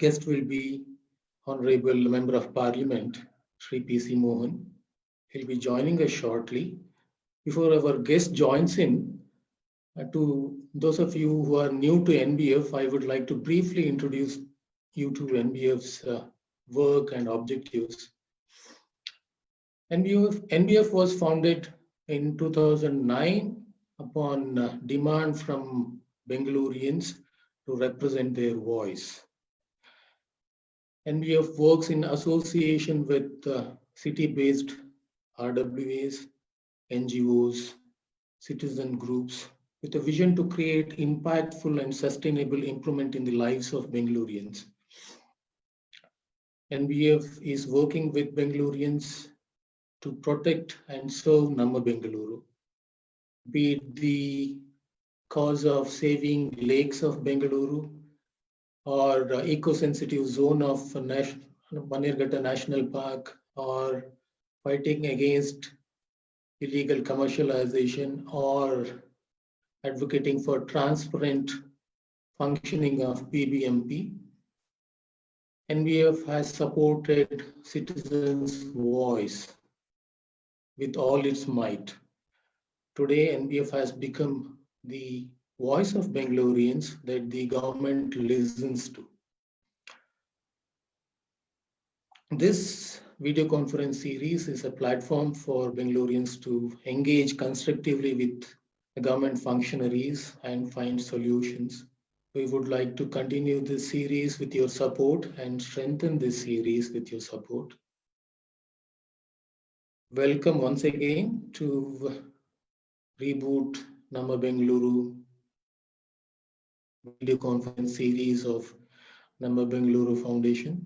guest will be Honorable Member of Parliament, Sri P.C. Mohan. He'll be joining us shortly. Before our guest joins in, to those of you who are new to NBF, I would like to briefly introduce you to NBF's work and objectives. NBF was founded in 2009 upon demand from Bengalurians to represent their voice. NBF works in association with city-based RWAs, NGOs, citizen groups, with a vision to create impactful and sustainable improvement in the lives of Bengalurians. NBF is working with Bengalurians to protect and serve Namma Bengaluru, be it the cause of saving lakes of Bengaluru or eco-sensitive zone of Bannerghatta National Park, or fighting against illegal commercialization, or advocating for transparent functioning of BBMP. NBF has supported citizens' voice with all its might. Today, NBF has become the voice of Bengalurians that the government listens to. This video conference series is a platform for Bengalurians to engage constructively with the government functionaries and find solutions. We would like to continue this series with your support and strengthen this series with your support. Welcome once again to Reboot Namma Bengaluru video conference series of Namma Bengaluru Foundation.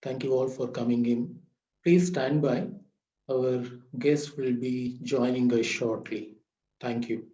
Thank you all for coming in. Please stand by. Our guest will be joining us shortly. Thank you.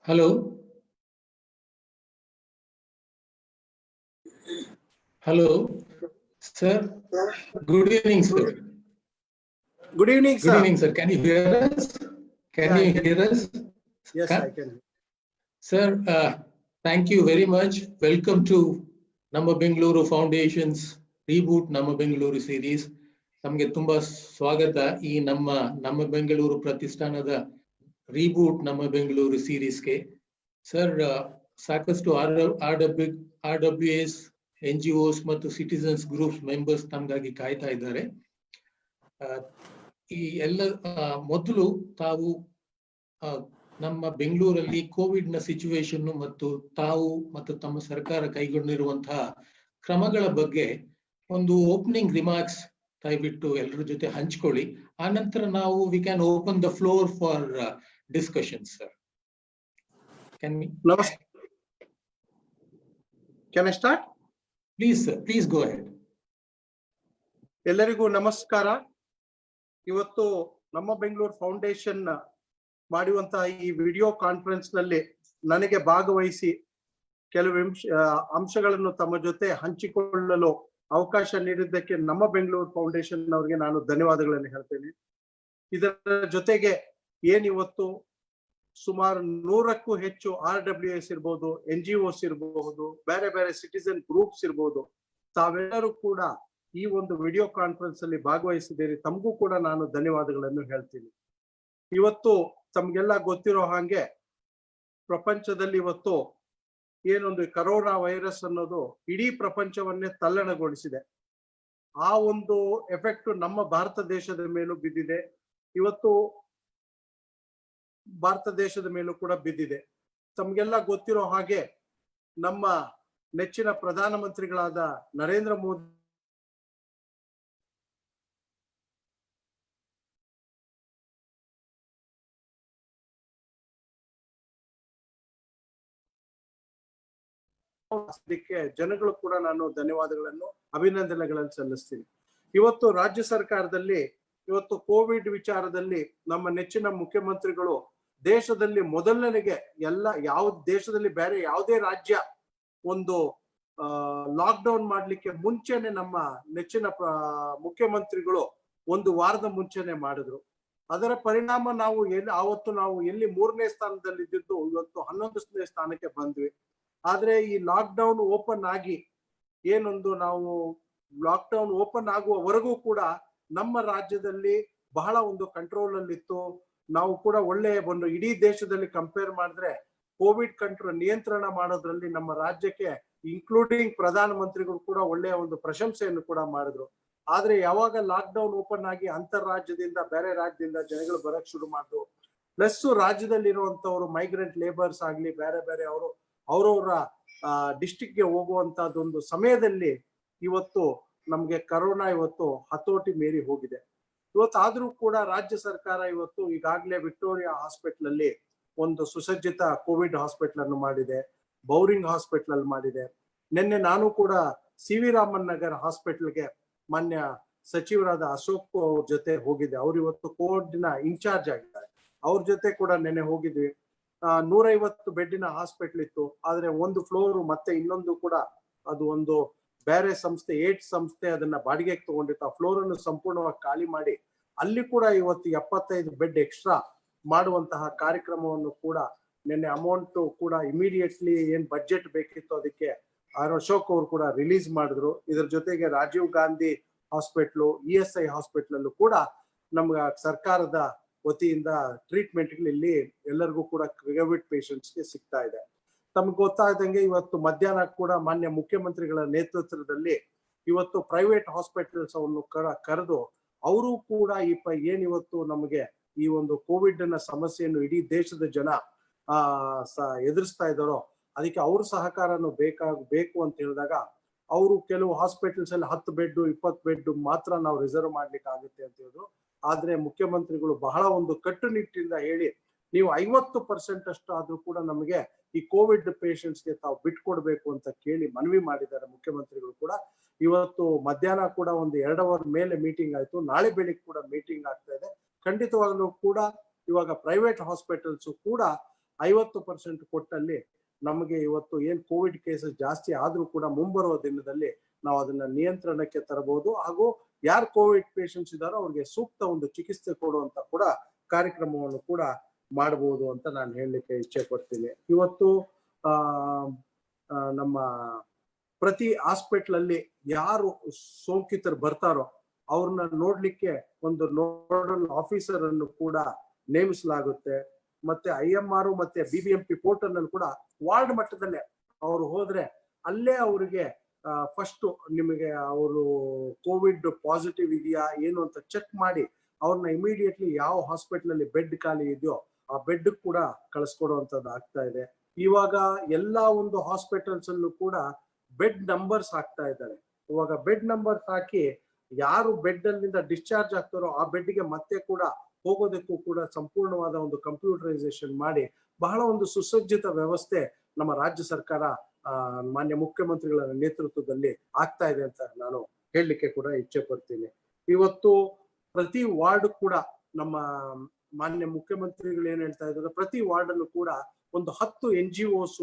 Hello. Hello, sir. Good evening, sir. Good evening, sir. Good evening, sir. Can you hear us? Can you hear us? Yes, I can. Sir, thank you very much. Welcome to Namma Bengaluru Foundation's Reboot Namma Bengaluru series. ನಮಗೆ ತುಂಬಾ ಸ್ವಾಗತ ಈ ನಮ್ಮ ಬೆಂಗಳೂರು ಪ್ರತಿಷ್ಠಾನದ reboot ನಮ್ಮ Bengaluru ಸೀರೀಸ್ಗೆ. Sir, ಸಾಕಷ್ಟು RWS NGOs ಮತ್ತು citizens groups members ನಮಗಾಗಿ ಕಾಯ್ತಾ ಇದ್ದಾರೆ. ಈ ಎಲ್ಲ ಮೊದಲು ತಾವು ನಮ್ಮ ಬೆಂಗಳೂರಲ್ಲಿ ಕೋವಿಡ್ ನ ಸಿಚುವೇಶನ್ ಮತ್ತು ತಾವು ಮತ್ತು ತಮ್ಮ ಸರ್ಕಾರ ಕೈಗೊಂಡಿರುವಂತಹ ಕ್ರಮಗಳ ಬಗ್ಗೆ ಒಂದು ಓಪನಿಂಗ್ ರಿಮಾರ್ಕ್ಸ್ ದಯವಿಟ್ಟು ಎಲ್ಲರ ಜೊತೆ ಹಂಚ್ಕೊಳ್ಳಿ. ಆ ನಂತರ ನಾವು we can open the floor for discussion. Sir, Can I start? Please, sir. Please go ahead. ಎಲ್ಲರಿಗೂ ನಮಸ್ಕಾರ. ಇವತ್ತು ನಮ್ಮ ಬೆಂಗಳೂರು ಫೌಂಡೇಶನ್ ಮಾಡುವಂತಹ ಈ ವಿಡಿಯೋ ಕಾನ್ಫರೆನ್ಸ್ ನಲ್ಲಿ ನನಗೆ ಭಾಗವಹಿಸಿ ಕೆಲವು ಅಂಶಗಳನ್ನು ತಮ್ಮ ಜೊತೆ ಹಂಚಿಕೊಳ್ಳಲು ಅವಕಾಶ ನೀಡಿದ್ದಕ್ಕೆ ನಮ್ಮ ಬೆಂಗಳೂರು ಫೌಂಡೇಶನ್ ಅವರಿಗೆ ನಾನು ಧನ್ಯವಾದಗಳನ್ನು ಹೇಳ್ತೇನೆ. ಇದರ ಜೊತೆಗೆ ಏನಿವತ್ತು ಸುಮಾರು 100ಕ್ಕೂ ಹೆಚ್ಚು RWS ಇರ್ಬೋದು, NGOs ಇರಬಹುದು, ಬೇರೆ ಬೇರೆ ಸಿಟಿಸನ್ ಗ್ರೂಪ್ಸ್ ಇರ್ಬೋದು, ತಾವೆಲ್ಲರೂ ಕೂಡ ಈ ಒಂದು ವಿಡಿಯೋ ಕಾನ್ಫರೆನ್ಸ್ ಅಲ್ಲಿ ಭಾಗವಹಿಸಿದ್ದೀರಿ. ತಮಗೂ ಕೂಡ ನಾನು ಧನ್ಯವಾದಗಳನ್ನು ಹೇಳ್ತೀನಿ. ಇವತ್ತು ತಮ್ಗೆಲ್ಲ ಗೊತ್ತಿರೋ ಹಾಗೆ ಪ್ರಪಂಚದಲ್ಲಿ ಇವತ್ತು ಏನೊಂದು ಕರೋನಾ ವೈರಸ್ ಅನ್ನೋದು ಇಡೀ ಪ್ರಪಂಚವನ್ನೇ ತಲ್ಲಣಗೊಳಿಸಿದೆ. ಆ ಒಂದು ಎಫೆಕ್ಟ್ ನಮ್ಮ ಭಾರತ ದೇಶದ ಮೇಲೂ ಬಿದ್ದಿದೆ. ಇವತ್ತು ಭಾರತ ದೇಶದ ಮೇಲೂ ಕೂಡ ಬಿದ್ದಿದೆ. ತಮ್ಗೆಲ್ಲ ಗೊತ್ತಿರೋ ಹಾಗೆ ನಮ್ಮ ನೆಚ್ಚಿನ ಪ್ರಧಾನಮಂತ್ರಿಗಳಾದ ನರೇಂದ್ರ ಮೋದಿ ಜನಗಳು ಕೂಡ ನಾನು ಧನ್ಯವಾದಗಳನ್ನು ಅಭಿನಂದನೆಗಳನ್ನು ಸಲ್ಲಿಸ್ತೀನಿ. ಇವತ್ತು ರಾಜ್ಯ ಸರ್ಕಾರದಲ್ಲಿ ಇವತ್ತು ಕೋವಿಡ್ ವಿಚಾರದಲ್ಲಿ ನಮ್ಮ ನೆಚ್ಚಿನ ಮುಖ್ಯಮಂತ್ರಿಗಳು ದೇಶದಲ್ಲಿ ಮೊದಲನೆಗೆ ಯಾವ ದೇಶದಲ್ಲಿ ಬೇರೆ ಯಾವುದೇ ರಾಜ್ಯ ಒಂದು ಲಾಕ್ ಡೌನ್ ಮಾಡ್ಲಿಕ್ಕೆ ಮುಂಚೆನೆ ನಮ್ಮ ನೆಚ್ಚಿನ ಮುಖ್ಯಮಂತ್ರಿಗಳು 1 ವಾರದ ಮುಂಚೆನೆ ಮಾಡಿದ್ರು. ಅದರ ಪರಿಣಾಮ ನಾವು ಎಲ್ಲಿ 3ನೇ ಸ್ಥಾನದಲ್ಲಿ ಇದ್ದಿದ್ದು ಇವತ್ತು 11ನೇ ಸ್ಥಾನಕ್ಕೆ ಬಂದ್ವಿ. ಆದ್ರೆ ಈ ಲಾಕ್ ಡೌನ್ ಓಪನ್ ಆಗಿ ನಾವು ಲಾಕ್ ಡೌನ್ ಓಪನ್ ಆಗುವವರೆಗೂ ಕೂಡ ನಮ್ಮ ರಾಜ್ಯದಲ್ಲಿ ಬಹಳ ಒಂದು ಕಂಟ್ರೋಲ್ ಅಲ್ಲಿ ಇತ್ತು. ನಾವು ಕೂಡ ಒಂದು ಇಡೀ ದೇಶದಲ್ಲಿ ಕಂಪೇರ್ ಮಾಡಿದ್ರೆ ಕೋವಿಡ್ ನಿಯಂತ್ರಣ ಮಾಡೋದ್ರಲ್ಲಿ ನಮ್ಮ ರಾಜ್ಯಕ್ಕೆ ಇನ್ಕ್ಲೂಡಿಂಗ್ ಪ್ರಧಾನಮಂತ್ರಿಗಳು ಕೂಡ ಒಳ್ಳೆಯ ಒಂದು ಪ್ರಶಂಸೆಯನ್ನು ಕೂಡ ಮಾಡಿದ್ರು. ಆದ್ರೆ ಯಾವಾಗ ಲಾಕ್ ಡೌನ್ ಓಪನ್ ಆಗಿ ಅಂತರ್ರಾಜ್ಯದಿಂದ ಬೇರೆ ರಾಜ್ಯದಿಂದ ಜನಗಳು ಬರಕ್ ಶುರು ಮಾಡಿದ್ರು, ಪ್ಲಸ್ ರಾಜ್ಯದಲ್ಲಿ ಇರುವಂತವ್ರು ಮೈಗ್ರೆಂಟ್ ಲೇಬರ್ಸ್ ಆಗ್ಲಿ ಬೇರೆ ಬೇರೆ ಅವರವರ ಡಿಸ್ಟಿಕ್ಗೆ ಹೋಗುವಂತಹದ್ದೊಂದು ಸಮಯದಲ್ಲಿ ಇವತ್ತು ನಮ್ಗೆ ಕರೋನಾ ಇವತ್ತು ಹತೋಟಿ ಮೀರಿ ಹೋಗಿದೆ. ಆದ್ರೂ ಕೂಡ ರಾಜ್ಯ ಸರ್ಕಾರ ಇವತ್ತು ಈಗಾಗಲೇ ವಿಕ್ಟೋರಿಯಾ ಹಾಸ್ಪಿಟಲ್ ಅಲ್ಲಿ ಒಂದು ಸುಸಜ್ಜಿತ ಕೋವಿಡ್ ಹಾಸ್ಪಿಟಲ್ ಅನ್ನು ಮಾಡಿದೆ, ಬೌರಿಂಗ್ ಹಾಸ್ಪಿಟಲ್ ಅಲ್ಲಿ ಮಾಡಿದೆ. ನಿನ್ನೆ ನಾನು ಕೂಡ CV ರಾಮನ್ ನಗರ್ ಹಾಸ್ಪಿಟಲ್ಗೆ ಮಾನ್ಯ ಸಚಿವರಾದ ಅಶೋಕ್ ಅವ್ರ ಜೊತೆ ಹೋಗಿದ್ದೆ. ಅವ್ರು ಇವತ್ತು ಕೋವಿಡ್ನ ಇನ್ಚಾರ್ಜ್ ಆಗಿದ್ದಾರೆ. ಅವ್ರ ಜೊತೆ ಕೂಡ ನಿನ್ನೆ ಹೋಗಿದ್ವಿ. 150 ಬೆಡ್ಡಿನ ಹಾಸ್ಪಿಟಲ್ ಇತ್ತು. ಆದ್ರೆ ಒಂದು ಫ್ಲೋರ್ ಮತ್ತೆ ಇನ್ನೊಂದು ಕೂಡ ಅದು ಒಂದು ಬೇರೆ ಸಂಸ್ಥೆ ಏಟ್ ಸಂಸ್ಥೆ ಅದನ್ನ ಬಾಡಿಗೆಗೆ ತಗೊಂಡಿತ್ತು. ಆ ಫ್ಲೋರ್ ಅನ್ನು ಸಂಪೂರ್ಣವಾಗಿ ಖಾಲಿ ಮಾಡಿ ಅಲ್ಲಿ ಕೂಡ ಇವತ್ತು 75 ಬೆಡ್ ಎಕ್ಸ್ಟ್ರಾ ಮಾಡುವಂತಹ ಕಾರ್ಯಕ್ರಮವನ್ನು ಕೂಡ ನಿನ್ನೆ ಅಮೌಂಟ್ ಕೂಡ ಇಮಿಡಿಯೇಟ್ಲಿ ಏನ್ ಬಜೆಟ್ ಬೇಕಿತ್ತು ಅದಕ್ಕೆ ಅಶೋಕ್ ಅವರು ಕೂಡ ರಿಲೀಸ್ ಮಾಡಿದ್ರು. ಇದರ ಜೊತೆಗೆ Rajiv Gandhi hospital, ESI hospital ಅಲ್ಲೂ ಕೂಡ ನಮ್ಗೆ ಸರ್ಕಾರದ ವತಿಯಿಂದ ಟ್ರೀಟ್ಮೆಂಟ್ ಇಲ್ಲಿ ಎಲ್ಲರಿಗೂ ಕೂಡ ಕೋವಿಡ್ ಪೇಷಂಟ್ಸ್ಗೆ ಸಿಗ್ತಾ ಇದೆ. ತಮ್ಗೆ ಗೊತ್ತಾದಂಗೆ ಇವತ್ತು ಮಧ್ಯಾಹ್ನ ಕೂಡ ಮಾನ್ಯ ಮುಖ್ಯಮಂತ್ರಿಗಳ ನೇತೃತ್ವದಲ್ಲಿ ಇವತ್ತು ಪ್ರೈವೇಟ್ ಹಾಸ್ಪಿಟಲ್ಸ್ ಅನ್ನು ಕರೆದು ಅವರು ಕೂಡ ಏನಿವತ್ತು ನಮಗೆ ಈ ಒಂದು ಕೋವಿಡ್ ನ ಸಮಸ್ಯೆಯನ್ನು ಇಡೀ ದೇಶದ ಜನ ಎದುರಿಸ್ತಾ ಇದ್ದಾರೋ ಅದಕ್ಕೆ ಅವ್ರ ಸಹಕಾರನು ಬೇಕು ಅಂತ ಹೇಳಿದಾಗ ಅವರು ಕೆಲವು ಹಾಸ್ಪಿಟಲ್ಸ್ ಅಲ್ಲಿ 10 ಬೆಡ್ 20 ಬೆಡ್ ಮಾತ್ರ ನಾವು ರಿಸರ್ವ್ ಮಾಡ್ಲಿಕ್ಕೆ ಆಗುತ್ತೆ ಅಂತ ಹೇಳಿದ್ರು. ಆದ್ರೆ ಮುಖ್ಯಮಂತ್ರಿಗಳು ಬಹಳ ಒಂದು ಕಟ್ಟುನಿಟ್ಟಿನಿಂದ ಹೇಳಿ ನೀವು 50% ಅಷ್ಟು ಆದ್ರೂ ಕೂಡ ನಮಗೆ ಈ ಕೋವಿಡ್ ಪೇಷಂಟ್ಸ್ಗೆ ತಾವು ಬಿಟ್ಕೊಡ್ಬೇಕು ಅಂತ ಕೇಳಿ ಮನವಿ ಮಾಡಿದ್ದಾರೆ ಮುಖ್ಯಮಂತ್ರಿಗಳು ಕೂಡ. ಇವತ್ತು ಮಧ್ಯಾಹ್ನ ಕೂಡ ಒಂದು 2 ಅವರ್ ಮೇಲೆ ಮೀಟಿಂಗ್ ಆಯ್ತು. ನಾಳೆ ಬೆಳಿಗ್ಗೆ ಕೂಡ ಮೀಟಿಂಗ್ ಆಗ್ತಾ ಇದೆ. ಖಂಡಿತವಾಗ್ಲೂ ಕೂಡ ಇವಾಗ ಪ್ರೈವೇಟ್ ಹಾಸ್ಪಿಟಲ್ಸ್ ಕೂಡ 50% ಕೊಟ್ಟಲ್ಲಿ ನಮಗೆ ಇವತ್ತು ಏನ್ ಕೋವಿಡ್ ಕೇಸಸ್ ಜಾಸ್ತಿ ಆದ್ರೂ ಕೂಡ ಮುಂಬರುವ ದಿನದಲ್ಲಿ ನಾವು ಅದನ್ನ ನಿಯಂತ್ರಣಕ್ಕೆ ತರಬಹುದು. ಹಾಗೂ ಯಾರು ಕೋವಿಡ್ ಪೇಷಂಟ್ಸ್ ಇದ್ದಾರೋ ಅವ್ರಿಗೆ ಸೂಕ್ತ ಒಂದು ಚಿಕಿತ್ಸೆ ಕೊಡುವಂತ ಕೂಡ ಕಾರ್ಯಕ್ರಮವನ್ನು ಕೂಡ ಮಾಡಬಹುದು ಅಂತ ನಾನು ಹೇಳಲಿಕ್ಕೆ ಇಚ್ಛೆ ಪಡ್ತೀನಿ. ಇವತ್ತು ನಮ್ಮ ಪ್ರತಿ ಹಾಸ್ಪಿಟಲ್ ಅಲ್ಲಿ ಯಾರು ಸೋಂಕಿತರು ಬರ್ತಾರೋ ಅವ್ರನ್ನ ನೋಡ್ಲಿಕ್ಕೆ ಒಂದು ನೋಡಲ್ ಆಫೀಸರ್ ಅನ್ನು ಕೂಡ ನೇಮಿಸಲಾಗುತ್ತೆ. ಮತ್ತೆ IMR ಮತ್ತೆ BBMP ಪೋರ್ಟಲ್ ನಲ್ಲಿ ಕೂಡ ವಾರ್ಡ್ ಮಟ್ಟದಲ್ಲೇ ಅವರು ಹೋದ್ರೆ ಅಲ್ಲೇ ಅವರಿಗೆ ಫಸ್ಟ್ ನಿಮಗೆ ಅವರು ಕೋವಿಡ್ ಪಾಸಿಟಿವ್ ಇದೆಯಾ ಏನು ಅಂತ ಚೆಕ್ ಮಾಡಿ ಅವ್ರನ್ನ ಇಮಿಡಿಯೇಟ್ಲಿ ಯಾವ ಹಾಸ್ಪಿಟಲ್ ಅಲ್ಲಿ ಬೆಡ್ ಖಾಲಿ ಇದೆಯೋ ಆ ಬೆಡ್ ಕೂಡ ಕಳಿಸ್ಕೊಡುವಂತದ್ದು ಆಗ್ತಾ ಇದೆ. ಇವಾಗ ಎಲ್ಲಾ ಒಂದು ಹಾಸ್ಪಿಟಲ್ಸ್ ಅಲ್ಲೂ ಕೂಡ ಬೆಡ್ ನಂಬರ್ಸ್ ಹಾಕ್ತಾ ಇದ್ದಾರೆ. ಇವಾಗ ಬೆಡ್ ನಂಬರ್ಸ್ ಹಾಕಿ ಯಾರು ಬೆಡ್ ಅಲ್ಲಿಂದ ಡಿಸ್ಚಾರ್ಜ್ ಆಗ್ತಾರೋ ಆ ಬೆಡ್ಗೆ ಮತ್ತೆ ಕೂಡ ಹೋಗೋದಕ್ಕೂ ಕೂಡ ಸಂಪೂರ್ಣವಾದ ಒಂದು ಕಂಪ್ಯೂಟರೈಸೇಷನ್ ಮಾಡಿ ಬಹಳ ಒಂದು ಸುಸಜ್ಜಿತ ವ್ಯವಸ್ಥೆ ನಮ್ಮ ರಾಜ್ಯ ಸರ್ಕಾರ ಮಾನ್ಯ ಮುಖ್ಯಮಂತ್ರಿಗಳ ನೇತೃತ್ವದಲ್ಲಿ ಆಗ್ತಾ ಇದೆ ಅಂತ ನಾನು ಹೇಳಲಿಕ್ಕೆ ಕೂಡ ಇಚ್ಛೆ ಪಡ್ತೀನಿ. ಇವತ್ತು ಪ್ರತಿ ವಾರ್ಡ್ ಕೂಡ ನಮ್ಮ ಮಾನ್ಯ ಮುಖ್ಯಮಂತ್ರಿಗಳು ಏನ್ ಹೇಳ್ತಾ ಇದ್ದಾರೆ, ಪ್ರತಿ ವಾರ್ಡ್ ಅಲ್ಲೂ ಕೂಡ ಒಂದು 10 NGOs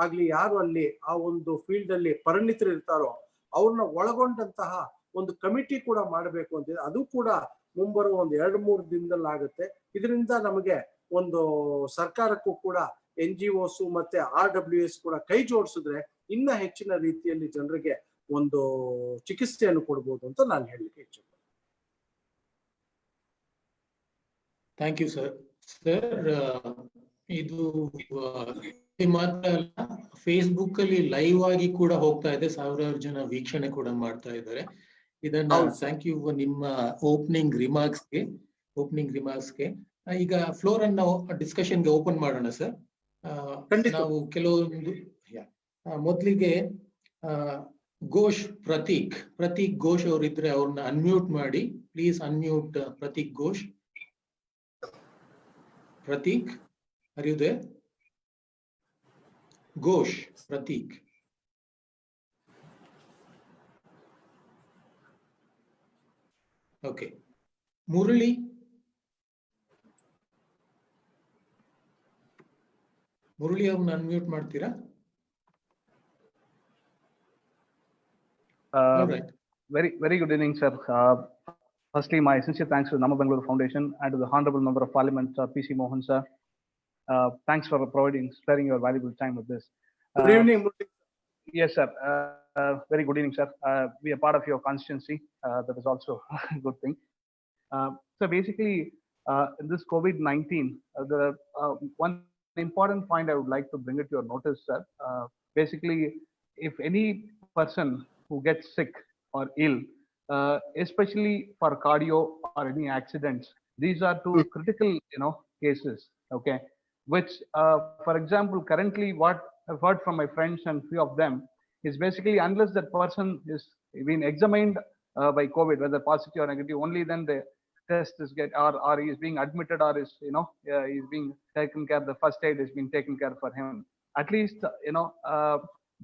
ಆಗ್ಲಿ ಯಾರು ಅಲ್ಲಿ ಆ ಒಂದು ಫೀಲ್ಡ್ ಅಲ್ಲಿ ಪರಿಣಿತರು ಇರ್ತಾರೋ ಅವ್ರನ್ನ ಒಳಗೊಂಡಂತಹ ಒಂದು ಕಮಿಟಿ ಕೂಡ ಮಾಡಬೇಕು ಅಂತ. ಅದು ಕೂಡ ಮುಂಬರುವ ಒಂದು 2-3 ದಿನದಲ್ಲಿ ಆಗುತ್ತೆ. ಇದರಿಂದ ನಮಗೆ ಒಂದು ಸರ್ಕಾರಕ್ಕೂ ಕೂಡ NGOs ಮತ್ತೆ RWS ಕೂಡ ಕೈ ಜೋಡಿಸಿದ್ರೆ ಇನ್ನ ಹೆಚ್ಚಿನ ರೀತಿಯಲ್ಲಿ ಜನರಿಗೆ ಒಂದು ಚಿಕಿತ್ಸೆಯನ್ನು ಕೊಡಬಹುದು ಅಂತ ನಾನು ಹೇಳಲಿಕ್ಕೆ ಇಚ್ಛೆ. Thank you sir. ಸರ್, ಇದು ಮಾತ್ರ ಅಲ್ಲ, ಫೇಸ್ಬುಕ್ ಅಲ್ಲಿ ಲೈವ್ ಆಗಿ ಕೂಡ ಹೋಗ್ತಾ ಇದೆ, ಸಾವಿರಾರು ಜನ ವೀಕ್ಷಣೆ ಕೂಡ ಮಾಡ್ತಾ ಇದ್ದಾರೆ. ಇದನ್ನ ಥ್ಯಾಂಕ್ ಯು ನಿಮ್ಮ ಓಪನಿಂಗ್ ರಿಮಾರ್ಕ್ಸ್ಗೆ. ಈಗ ಫ್ಲೋರ್ ಅನ್ನು ನಾವು ಡಿಸ್ಕಷನ್ಗೆ ಓಪನ್ ಮಾಡೋಣ ಸರ್. ನಾವು ಕೆಲವೊಂದು ಮೊದಲಿಗೆ ಪ್ರತೀಕ್ ಘೋಷ್ ಅವರಿದ್ರೆ ಅವ್ರನ್ನ ಅನ್ಮ್ಯೂಟ್ ಮಾಡಿ. Please unmute Prateek Ghosh. Pratik, are you there? Ghosh, Pratik. Okay. Murali. ಅವ್ರನ್ನ ಅನ್ಮ್ಯೂಟ್ ಮಾಡ್ತೀರಾ? Right. Very good evening, sir. Firstly, my sincere thanks to Nama Bangalore Foundation and to the Honorable Member of Parliament, PC Mohan, sir. Thanks for sparing your valuable time with this. Good evening, Murali. Yes, sir. Very good evening, sir. We are part of your constituency. That is also a good thing. So basically, in this COVID-19, the one important point I would like to bring it to your notice, sir. Basically, if any person who gets sick or ill, especially for cardio or any accidents, these are two critical cases, okay, which for example currently what I've heard from my friends and few of them is basically unless that person is being examined by COVID, whether positive or negative, only then the test is or he is being admitted or is he's being taken care, the first aid is being taken care for him. At least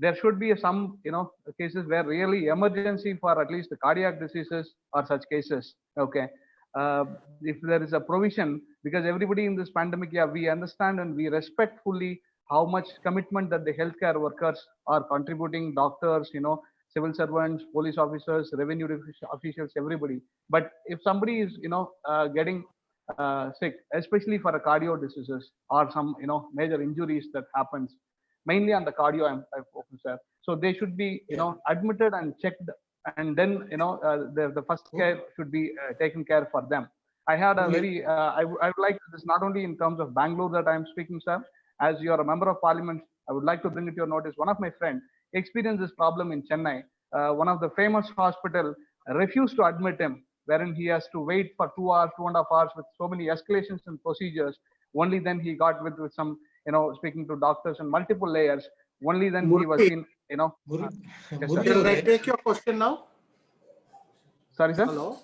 there should be some cases where really emergency for at least the cardiac diseases or such cases, okay. If there is a provision, because everybody in this pandemic, we understand and we respect fully how much commitment that the healthcare workers are contributing, doctors, civil servants, police officers, revenue officials, everybody. But if somebody is getting sick, especially for a cardio diseases or some major injuries that happens, mainly on the cardio I'm focused, sir. So they should be admitted and checked, and then the first care should be taken care for them. I had a very I would like this not only in terms of Bangalore that I'm speaking, sir. As you are a member of Parliament, I would like to bring it to your notice. One of my friends experienced this problem in Chennai. One of the famous hospital refused to admit him, wherein he has to wait for 2 hours, 2.5 hours with so many escalations and procedures. Only then he got with some speaking to doctors and multiple layers. Only then he was in Can I take your question now? Sorry, sir. Hello,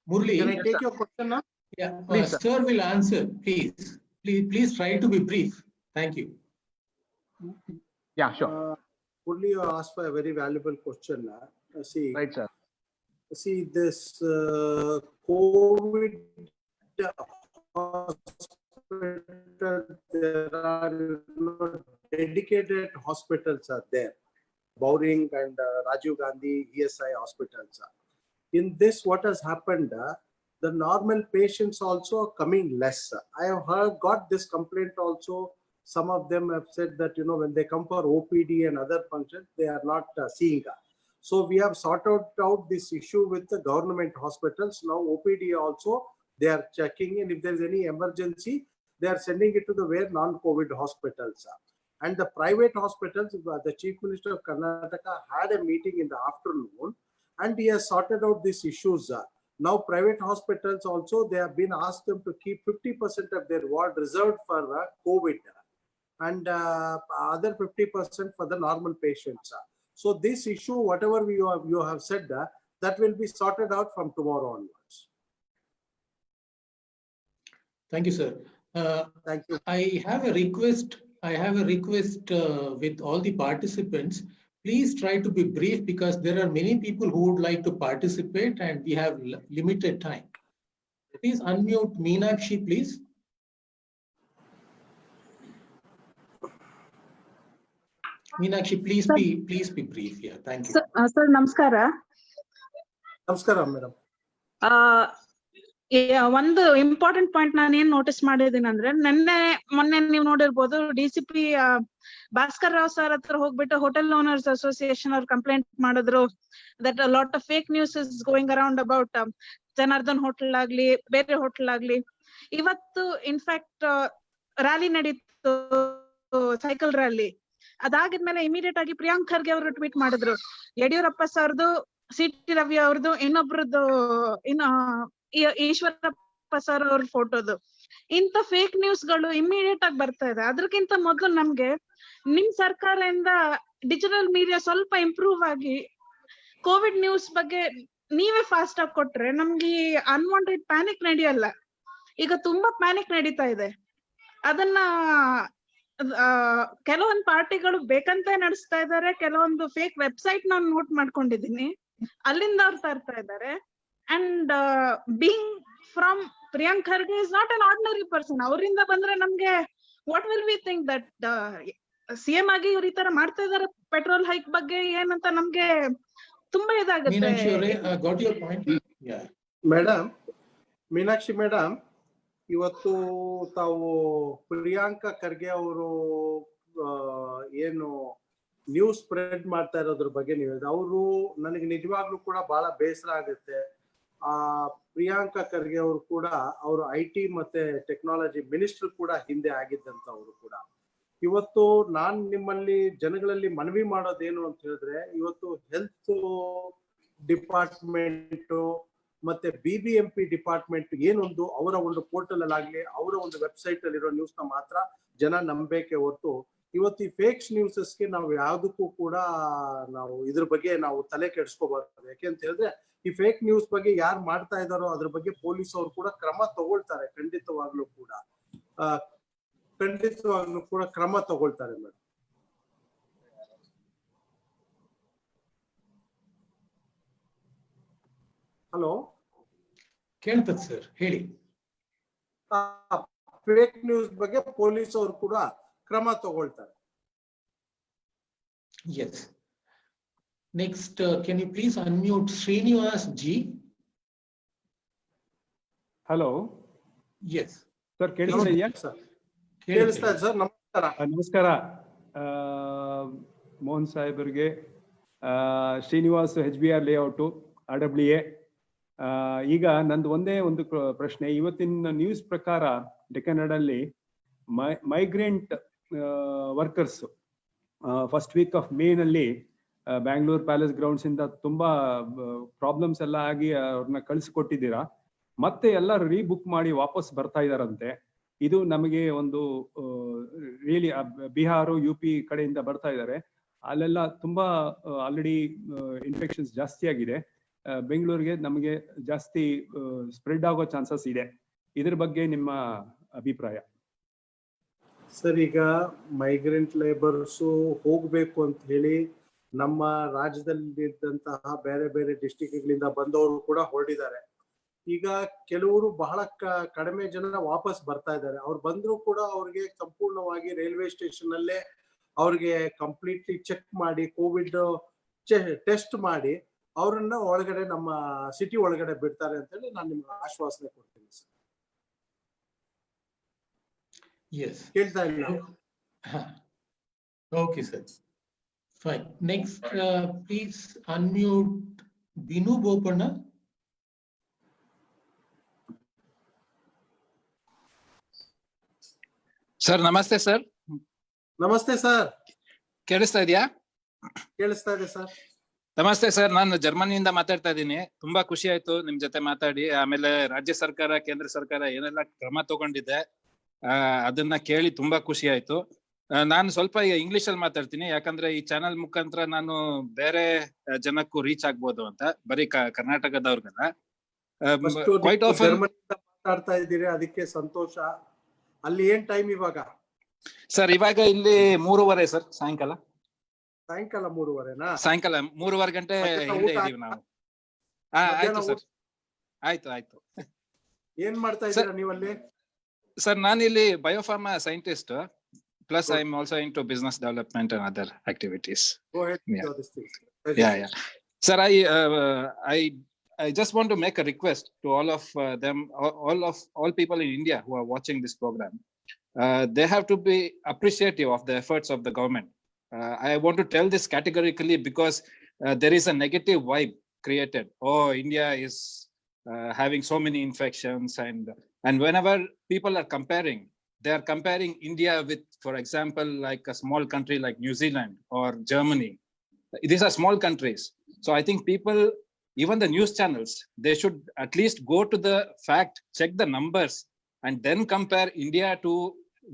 Murli, can I take your question now? Yeah, please, sir will answer. Please try to be brief. Thank you. Yeah, sure. Murli, you asked for a very valuable question. See, Right, sir. See this COVID there are dedicated hospitals are there. Bowring and Rajiv Gandhi ESI hospitals. In this, what has happened, the normal patients also are coming less. I have got this complaint also. Some of them have said that, when they come for OPD and other functions, they are not seeing. So we have sorted out this issue with the government hospitals. Now OPD also, they are checking, and if there is any emergency, they are sending it to the non-COVID hospitals. And the private hospitals, the Chief Minister of Karnataka had a meeting in the afternoon, and he has sorted out these issues. Now private hospitals also, they have been asked them to keep 50% of their ward reserved for COVID, and other 50% for the normal patients. So this issue, whatever you have said, that will be sorted out from tomorrow onwards. Thank you, sir. Thank you. I have a request with all the participants. Please try to be brief, because there are many people who would like to participate and we have limited time. Please unmute Meenakshi, please. Meenakshi, please be brief. Yeah, thank you. Sir, namaskara. Namaskara, madam. ಒಂದು important point ನಾನು ಏನ್ notice ಮಾಡಿದೀನಿ ಅಂದ್ರೆ, ಮೊನ್ನೆ ನೀವು ನೋಡಿರ್ಬೋದು, DCP Bhaskar Rao sir ಹತ್ರ ಹೋಗ್ಬಿಟ್ಟು ಹೋಟೆಲ್ ಓನರ್ಸ್ ಅಸೋಸಿಯೇಷನ್ ಅವ್ರು ಕಂಪ್ಲೇಂಟ್ ಮಾಡಿದ್ರು that lot of fake news is going around about Janardhan hotel ಆಗ್ಲಿ ಬೇರೆ ಹೋಟೆಲ್ ಆಗ್ಲಿ. ಇವತ್ತು ಇನ್ಫ್ಯಾಕ್ಟ್ ರ್ಯಾಲಿ ನಡೀತು, ಸೈಕಲ್ ರ್ಯಾಲಿ. ಅದಾಗಿದ್ಮೇಲೆ ಇಮಿಡಿಯೇಟ್ ಆಗಿ ಪ್ರಿಯಾಂಕ್ ಖರ್ಗೆ ಅವರು ಟ್ವೀಟ್ ಮಾಡಿದ್ರು, ಯಡಿಯೂರಪ್ಪ ಸರ್ದು, CT ರವಿ ಅವ್ರದ್ದು, ಇನ್ನೊಬ್ರದ್ದು ಈಶ್ವರಪ್ಪ ಸರ್ ಅವ್ರ ಫೋಟೋದು. ಇಂತ ಫೇಕ್ ನ್ಯೂಸ್ ಗಳು ಇಮಿಡಿಯೇಟ್ ಆಗಿ ಬರ್ತಾ ಇದೆ. ಅದಕ್ಕಿಂತ ಮೊದಲು ನಮ್ಗೆ ನಿಮ್ ಸರ್ಕಾರದಿಂದ ಡಿಜಿಟಲ್ ಮೀಡಿಯಾ ಸ್ವಲ್ಪ ಇಂಪ್ರೂವ್ ಆಗಿ ಕೋವಿಡ್ ನ್ಯೂಸ್ ಬಗ್ಗೆ ನೀವೇ ಫಾಸ್ಟ್ ಆಗಿ ಕೊಟ್ರೆ ನಮ್ಗೆ ಅನ್ವಾಂಟೆಡ್ ಪ್ಯಾನಿಕ್ ನಡೆಯಲ್ಲ. ಈಗ ತುಂಬಾ ಪ್ಯಾನಿಕ್ ನಡೀತಾ ಇದೆ. ಅದನ್ನ ಕೆಲವೊಂದು ಪಾರ್ಟಿಗಳು ಬೇಕಂತ ನಡೆಸ್ತಾ ಇದ್ದಾರೆ. ಕೆಲವೊಂದು ಫೇಕ್ ವೆಬ್ಸೈಟ್ ನಾನು ನೋಟ್ ಮಾಡ್ಕೊಂಡಿದೀನಿ, ಅಲ್ಲಿಂದ ಅವ್ರು ತರ್ತಾ ಇದ್ದಾರೆ. And being from Priyank Kharge is not an ordinary person. ಅವರಿಂದ ಬಂದ್ರೆ ನಮ್ಗೆ what will we think that CM ಆಗಿ ಇವ್ರು ಈ ತರ ಮಾಡ್ತಾ ಇದಾರೆ. ಪೆಟ್ರೋಲ್ ಹೈಕ್ ಬಗ್ಗೆ ಏನಂತ ನಮ್ಗೆ ತುಂಬಾ ಇದಾಗುತ್ತೆ. ಮೀನಾಕ್ಷಿ ಮೇಡಮ್, ಇವತ್ತು ತಾವು ಪ್ರಿಯಾಂಕಾ ಖರ್ಗೆ ಅವರು ಏನು ನ್ಯೂಸ್ ಸ್ಪ್ರೆಡ್ ಮಾಡ್ತಾ ಇರೋದ್ರ ಬಗ್ಗೆ ನೀವು ಹೇಳಿದ್ರೆ, ಅವರು ನನಗೆ ನಿಜವಾಗ್ಲೂ ಕೂಡ ಬಹಳ ಬೇಸರ ಆಗುತ್ತೆ. ಪ್ರಿಯಾಂಕಾ ಖರ್ಗೆ ಅವರು ಕೂಡ ಅವರು IT ಮತ್ತೆ ಟೆಕ್ನಾಲಜಿ ಮಿನಿಸ್ಟರ್ ಕೂಡ ಹಿಂದೆ ಆಗಿದ್ದಂತವ್ರು ಕೂಡ. ಇವತ್ತು ನಾನ್ ನಿಮ್ಮಲ್ಲಿ ಜನಗಳಲ್ಲಿ ಮನವಿ ಮಾಡೋದೇನು ಅಂತ ಹೇಳಿದ್ರೆ, ಇವತ್ತು ಹೆಲ್ತ್ ಡಿಪಾರ್ಟ್ಮೆಂಟ್ ಮತ್ತೆ BBMP ಡಿಪಾರ್ಟ್ಮೆಂಟ್ ಏನೊಂದು ಅವರ ಒಂದು ಪೋರ್ಟಲ್ ಅಲ್ಲಿ ಆಗ್ಲಿ, ಅವರ ಒಂದು ವೆಬ್ಸೈಟ್ ಅಲ್ಲಿರೋ ನ್ಯೂಸ್ ನ ಮಾತ್ರ ಜನ ನಂಬೇಕೆ ಹೊರತು, ಇವತ್ತು ಈ ಫೇಕ್ ನ್ಯೂಸಸ್ಗೆ ನಾವು ಯಾವ್ದಕ್ಕೂ ಕೂಡ ನಾವು ಇದ್ರ ಬಗ್ಗೆ ನಾವು ತಲೆ ಕೆಡಿಸ್ಕೋಬಾರ್ದು. ಯಾಕೆಂತ ಹೇಳಿದ್ರೆ, ಈ ಫೇಕ್ ನ್ಯೂಸ್ ಬಗ್ಗೆ ಯಾರು ಮಾಡ್ತಾ ಇದಾರೋ ಅದ್ರ ಬಗ್ಗೆ ಪೊಲೀಸ್ ಅವರು ಕೂಡ ಕ್ರಮ ತಗೊಳ್ತಾರೆ. ಖಂಡಿತವಾಗ್ಲೂ ಕೂಡ ಕ್ರಮ ತಗೊಳ್ತಾರೆ ಮೇಡಮ್. ಹಲೋ, ಕೇಳ್ತದೆ ಸರ್, ಹೇಳಿ. ಫೇಕ್ ನ್ಯೂಸ್ ಬಗ್ಗೆ ಪೊಲೀಸ್ ಅವರು ಕೂಡ ಕ್ರಮ ತಗೊಳ್ತಾರೆ. Yes. Next, can you please unmute Srinivas G? Hello. Yes. Sir, ಕೇಳಿಸ್ತಾ ಇದೆಯಾ? ಕೇಳಿಸ್ತಾ ಇದೆ ಸರ್. ನಮಸ್ಕಾರ. ನಮಸ್ಕಾರ ಮೋಹನ್ ಸಾಹೇಬರಿಗೆ. Srinivas HBR layout RWA. ಈಗ ನಂದು ಒಂದೇ ಒಂದು ಪ್ರಶ್ನೆ. ಇವತ್ತಿನ ನ್ಯೂಸ್ ಪ್ರಕಾರ ಡೆಕ್ಕನ್ನಲ್ಲಿ migrant workers first week of May ನಲ್ಲಿ ಬ್ಯಾಂಗ್ಳೂರ್ ಪ್ಯಾಲೇಸ್ ಗ್ರೌಂಡ್ಸ್ ಇಂದ ತುಂಬಾ ಪ್ರಾಬ್ಲಮ್ಸ್ ಎಲ್ಲ ಆಗಿ ಅವ್ರನ್ನ ಕಳಿಸಿಕೊಟ್ಟಿದ್ದೀರಾ. ಮತ್ತೆ ಎಲ್ಲ ರೀಬುಕ್ ಮಾಡಿ ವಾಪಸ್ ಬರ್ತಾ ಇದಾರಂತೆ. ಇದು ನಮಗೆ ಒಂದು ರಿಯಲಿ ಬಿಹಾರ UP ಕಡೆಯಿಂದ ಬರ್ತಾ ಇದ್ದಾರೆ. ಅಲ್ಲೆಲ್ಲ ತುಂಬಾ ಆಲ್ರೆಡಿ ಇನ್ಫೆಕ್ಷನ್ಸ್ ಜಾಸ್ತಿ ಆಗಿದೆ. ಬೆಂಗಳೂರಿಗೆ ನಮಗೆ ಜಾಸ್ತಿ ಸ್ಪ್ರೆಡ್ ಆಗೋ ಚಾನ್ಸಸ್ ಇದೆ. ಇದ್ರ ಬಗ್ಗೆ ನಿಮ್ಮ ಅಭಿಪ್ರಾಯ? ಸರ್, ಈಗ ಮೈಗ್ರೆಂಟ್ ಲೇಬರ್ಸು ಹೋಗ್ಬೇಕು ಅಂತ ಹೇಳಿ ನಮ್ಮ ರಾಜ್ಯದಲ್ಲಿದ್ದಂತಹ ಬೇರೆ ಬೇರೆ ಡಿಸ್ಟಿಕ್ಗಳಿಂದ ಬಂದವರು ಕೂಡ ಹೊರಟಿದ್ದಾರೆ. ಈಗ ಕೆಲವರು ಬಹಳ ಕಡಿಮೆ ಜನ ವಾಪಸ್ ಬರ್ತಾ ಇದ್ದಾರೆ. ಅವ್ರು ಬಂದ್ರು ಕೂಡ ಅವ್ರಿಗೆ ಸಂಪೂರ್ಣವಾಗಿ ರೈಲ್ವೆ ಸ್ಟೇಷನ್ ಅಲ್ಲೇ ಅವ್ರಿಗೆ ಕಂಪ್ಲೀಟ್ಲಿ ಚೆಕ್ ಮಾಡಿ ಕೋವಿಡ್ ಟೆಸ್ಟ್ ಮಾಡಿ ಅವರನ್ನ ಒಳಗಡೆ ನಮ್ಮ ಸಿಟಿ ಒಳಗಡೆ ಬಿಡ್ತಾರೆ ಅಂತ ಹೇಳಿ ನಾನು ನಿಮ್ಗೆ ಆಶ್ವಾಸನೆ ಕೊಡ್ತೀನಿ ಸರ್. Yes. ಕೇಳ್ತಾ ಇಲ್ಲ? Okay, sir. Fine. Next, please unmute Binu Bopanna. Sir ನಮಸ್ತೆ ಸರ್. ನಮಸ್ತೆ ಸರ್. ಕೇಳಿಸ್ತಾ ಇದೆಯಾ? ಕೇಳಿಸ್ತಾ ಇದೆ ಸರ್. ನಮಸ್ತೆ ಸರ್, ನಾನು ಜರ್ಮನಿಯಿಂದ ಮಾತಾಡ್ತಾ ಇದ್ದೀನಿ. ತುಂಬಾ ಖುಷಿ ಆಯ್ತು ನಿಮ್ ಜೊತೆ ಮಾತಾಡಿ. ಆಮೇಲೆ ರಾಜ್ಯ ಸರ್ಕಾರ ಕೇಂದ್ರ ಸರ್ಕಾರ ಏನೆಲ್ಲ ಕ್ರಮ ತಗೊಂಡಿದೆ ಅದನ್ನ ಕೇಳಿ ತುಂಬಾ ಖುಷಿ ಆಯ್ತು. ನಾನು ಸ್ವಲ್ಪ ಇಂಗ್ಲಿಷ್ ಅಲ್ಲಿ ಮಾತಾಡ್ತೀನಿ, ಯಾಕಂದ್ರೆ ಈ ಚಾನೆಲ್ ಮುಖಾಂತರ ನಾನು ಬೇರೆ ಜನಕ್ಕೂ ರೀಚ್ ಆಗ್ಬೋದು ಅಂತ, ಬರೀ ಕರ್ನಾಟಕದವ್ರಿಗಲ್ಲ. ಕ್ವೈಟ್ ಆಫನ್ ಮಾತಾಡ್ತಾ ಇದ್ದೀರಿ, ಅದಕ್ಕೆ ಸಂತೋಷ. ಅಲ್ಲಿ ಏನ್ ಟೈಮ್ ಇವಾಗ? ಸರ್ ಇವಾಗ ಇಲ್ಲಿ 3:30 ಸರ್, ಸಾಯಂಕಾಲ 3:30ನಾ? ಸಾಯಂಕಾಲ 3:15 ಗಂಟೆ ಹಿಂದೆ ಇದೀವಿ ನಾವು. ಆಯ್ತು ಸರ್, ಆಯ್ತು. ಏನ್ ಮಾಡ್ತಾ ಇದ್ದೀರಾ ನೀವಲ್ಲಿ? ಸರ್ ನಾನು ಇಲ್ಲಿ biopharma scientist, plus I am also into business development and other activities. Go ahead. Yeah. Sir, I just want to make a request to all of them, all people in India who are watching this program. They have to be appreciative of the efforts of the government. I want to tell this categorically because there is a negative vibe created. Oh, India is having so many infections, and whenever people are comparing, they are comparing India with, for example, like a small country like New Zealand or Germany. These are small countries. So I think people, even the news channels, they should at least go to the fact, check the numbers, and then compare India to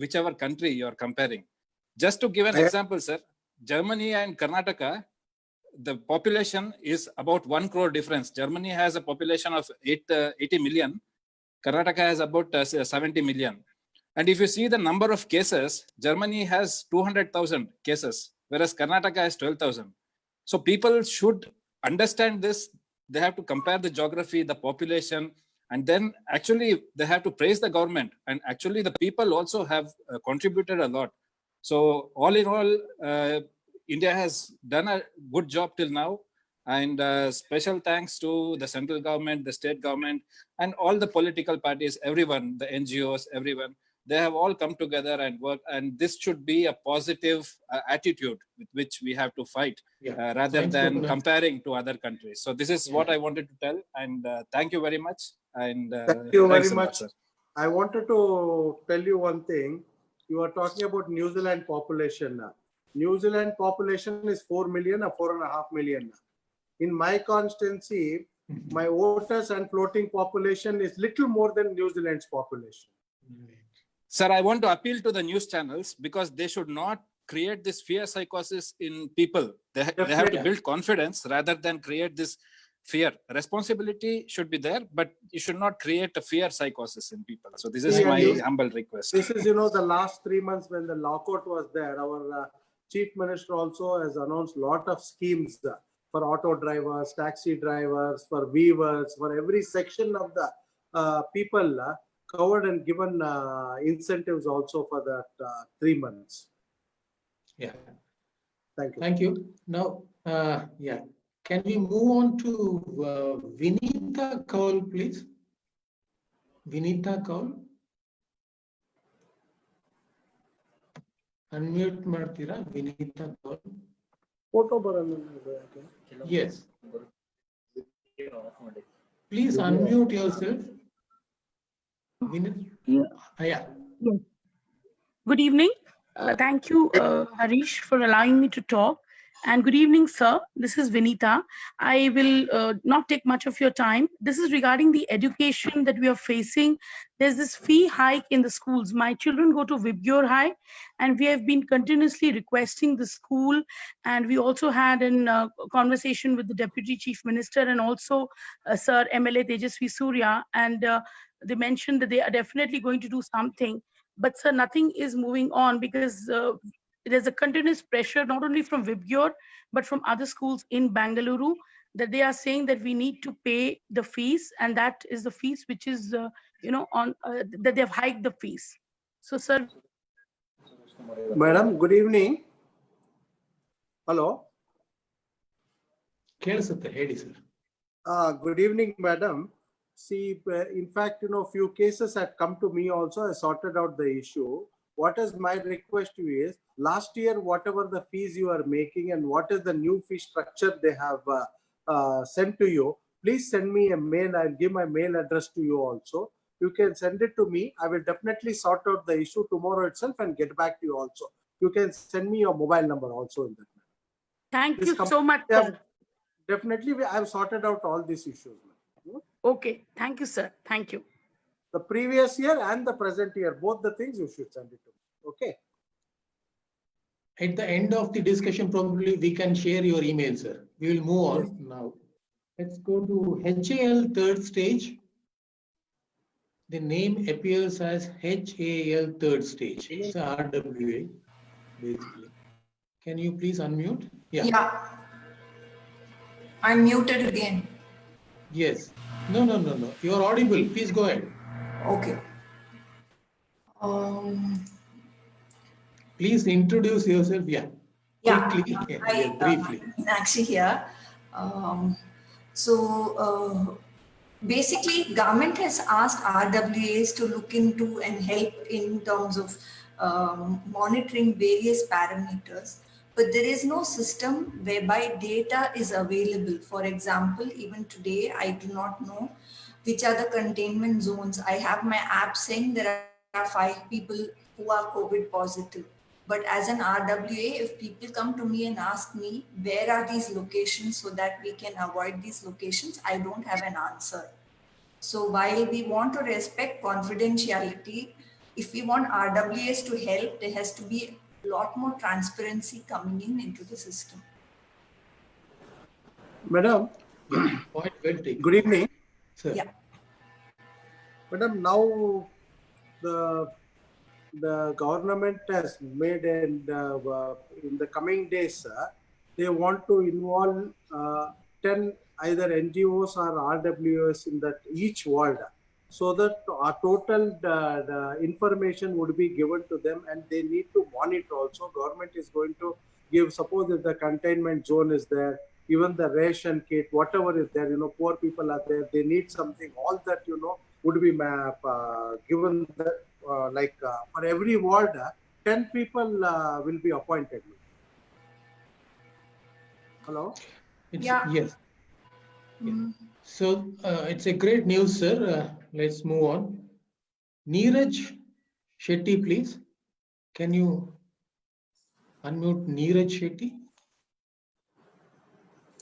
whichever country you're comparing. Just to give an example, sir, Germany and Karnataka, the population is about 1 crore difference. Germany has a population of 80 million. Karnataka has about 70 million. And if you see the number of cases, Germany has 200,000 cases, whereas Karnataka has 12,000. So people should understand this. They have to compare the geography, the population, and then actually they have to praise the government. And actually the people also have contributed a lot. So all in all, India has done a good job till now. And special thanks to the central government, the state government, and all the political parties, everyone, the NGOs, everyone. They have all come together and worked, and this should be a positive attitude with which we have to fight, rather than comparing to other countries. So this is what I wanted to tell, and thank you very much. And thank you very much. Sir. I wanted to tell you one thing. You are talking about New Zealand population. New Zealand population is 4 million or 4.5 million. In my constituency, my voters and floating population is little more than New Zealand's population. Sir, I want to appeal to the news channels, because they should not create this fear psychosis in people. They have to build confidence rather than create this fear. Responsibility should be there, but you should not create a fear psychosis in people. So this is my humble request. This is, the last 3 months when the lockout was there, our chief minister also has announced a lot of schemes for auto drivers, taxi drivers, for weavers, for every section of the people covered and given incentives also for that 3 months. Yeah. Thank you. Thank you. Now, can we move on to Vinita Kaul, please? Vinita Kaul. Unmute ಮಾಡ್ತೀರಾ Vinita Kaul? Photo ಬರಲ್ಲ. Yes. Please unmute yourself. Yeah. Good evening. Thank you, Harish, for allowing me to talk. And good evening, sir. This is Vinita. I will not take much of your time. This is regarding the education that we are facing. There's this fee hike in the schools. My children go to Vibgyor High, and we have been continuously requesting the school. And we also had a conversation with the Deputy Chief Minister and also Sir MLA Tejasvi Surya. And they mentioned that they are definitely going to do something. But sir, nothing is moving on, because there's a continuous pressure, not only from Vibgyor, but from other schools in Bangalore, that they are saying that we need to pay the fees, and that is the fees which is, that they've hiked the fees. So, sir. Madam, good evening. Hello. ಕೇಳಿಸುತ್ತೆ ಹೇಳಿ sir. Good evening, madam. See, in fact, few cases had come to me also. I sorted out the issue. What is my request to you is, last year, whatever the fees you are making and what is the new fee structure they have sent to you, please send me a mail. I'll give my mail address to you also. You can send it to me. I will definitely sort out the issue tomorrow itself and get back to you also. You can send me your mobile number also in that. Thank This you so much, sir. Definitely, I have sorted out all these issues. Okay. Thank you, sir. Thank you. The previous year and the present year, both the things you should send it to me. Okay. At the end of the discussion, probably we can share your email, sir. We will move on now. Let's go to HAL third stage. The name appears as HAL third stage. It's RWA, basically. Can you please unmute? Yeah. I'm muted again. Yes. No. You're audible. Please go ahead. Okay. Please introduce yourself. Yeah. Quickly. Hi, briefly. Meenakshi here. Basically, government has asked RWAs to look into and help in terms of monitoring various parameters, but there is no system whereby data is available. For example, even today, I do not know which are the containment zones. I have my app saying there are 5 people who are COVID positive. But as an RWA, if people come to me and ask me, where are these locations so that we can avoid these locations, I don't have an answer. So while we want to respect confidentiality, if we want RWAs to help, there has to be a lot more transparency coming into the system. Madam, Point well taken. good evening. Sir. Yeah. Madam, now the government has made, and in the coming days, they want to involve 10 either NGOs or RWAs in that each ward, so that our total the information would be given to them, and they need to monitor also. Government is going to give, suppose if the containment zone is there, even the ration kit, whatever is there, poor people are there, they need something, all that, would be given that. For every ward, 10 people will be appointed. Hello? Yeah. Yes. So it's a great news, sir. Let's move on. Neeraj Shetty, please. Can you unmute Neeraj Shetty?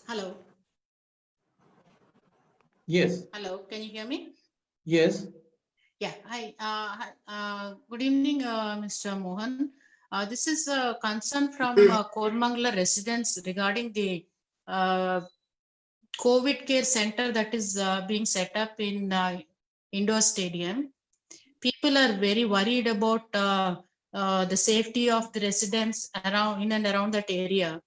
Hello. Yes. Hello. Can you hear me? Yes. Yeah. Hi. Good evening, Mr. Mohan. This is a concern from Koramangala residents regarding the COVID care center that is being set up in indoor stadium. People are very worried about the safety of the residents in and around that area.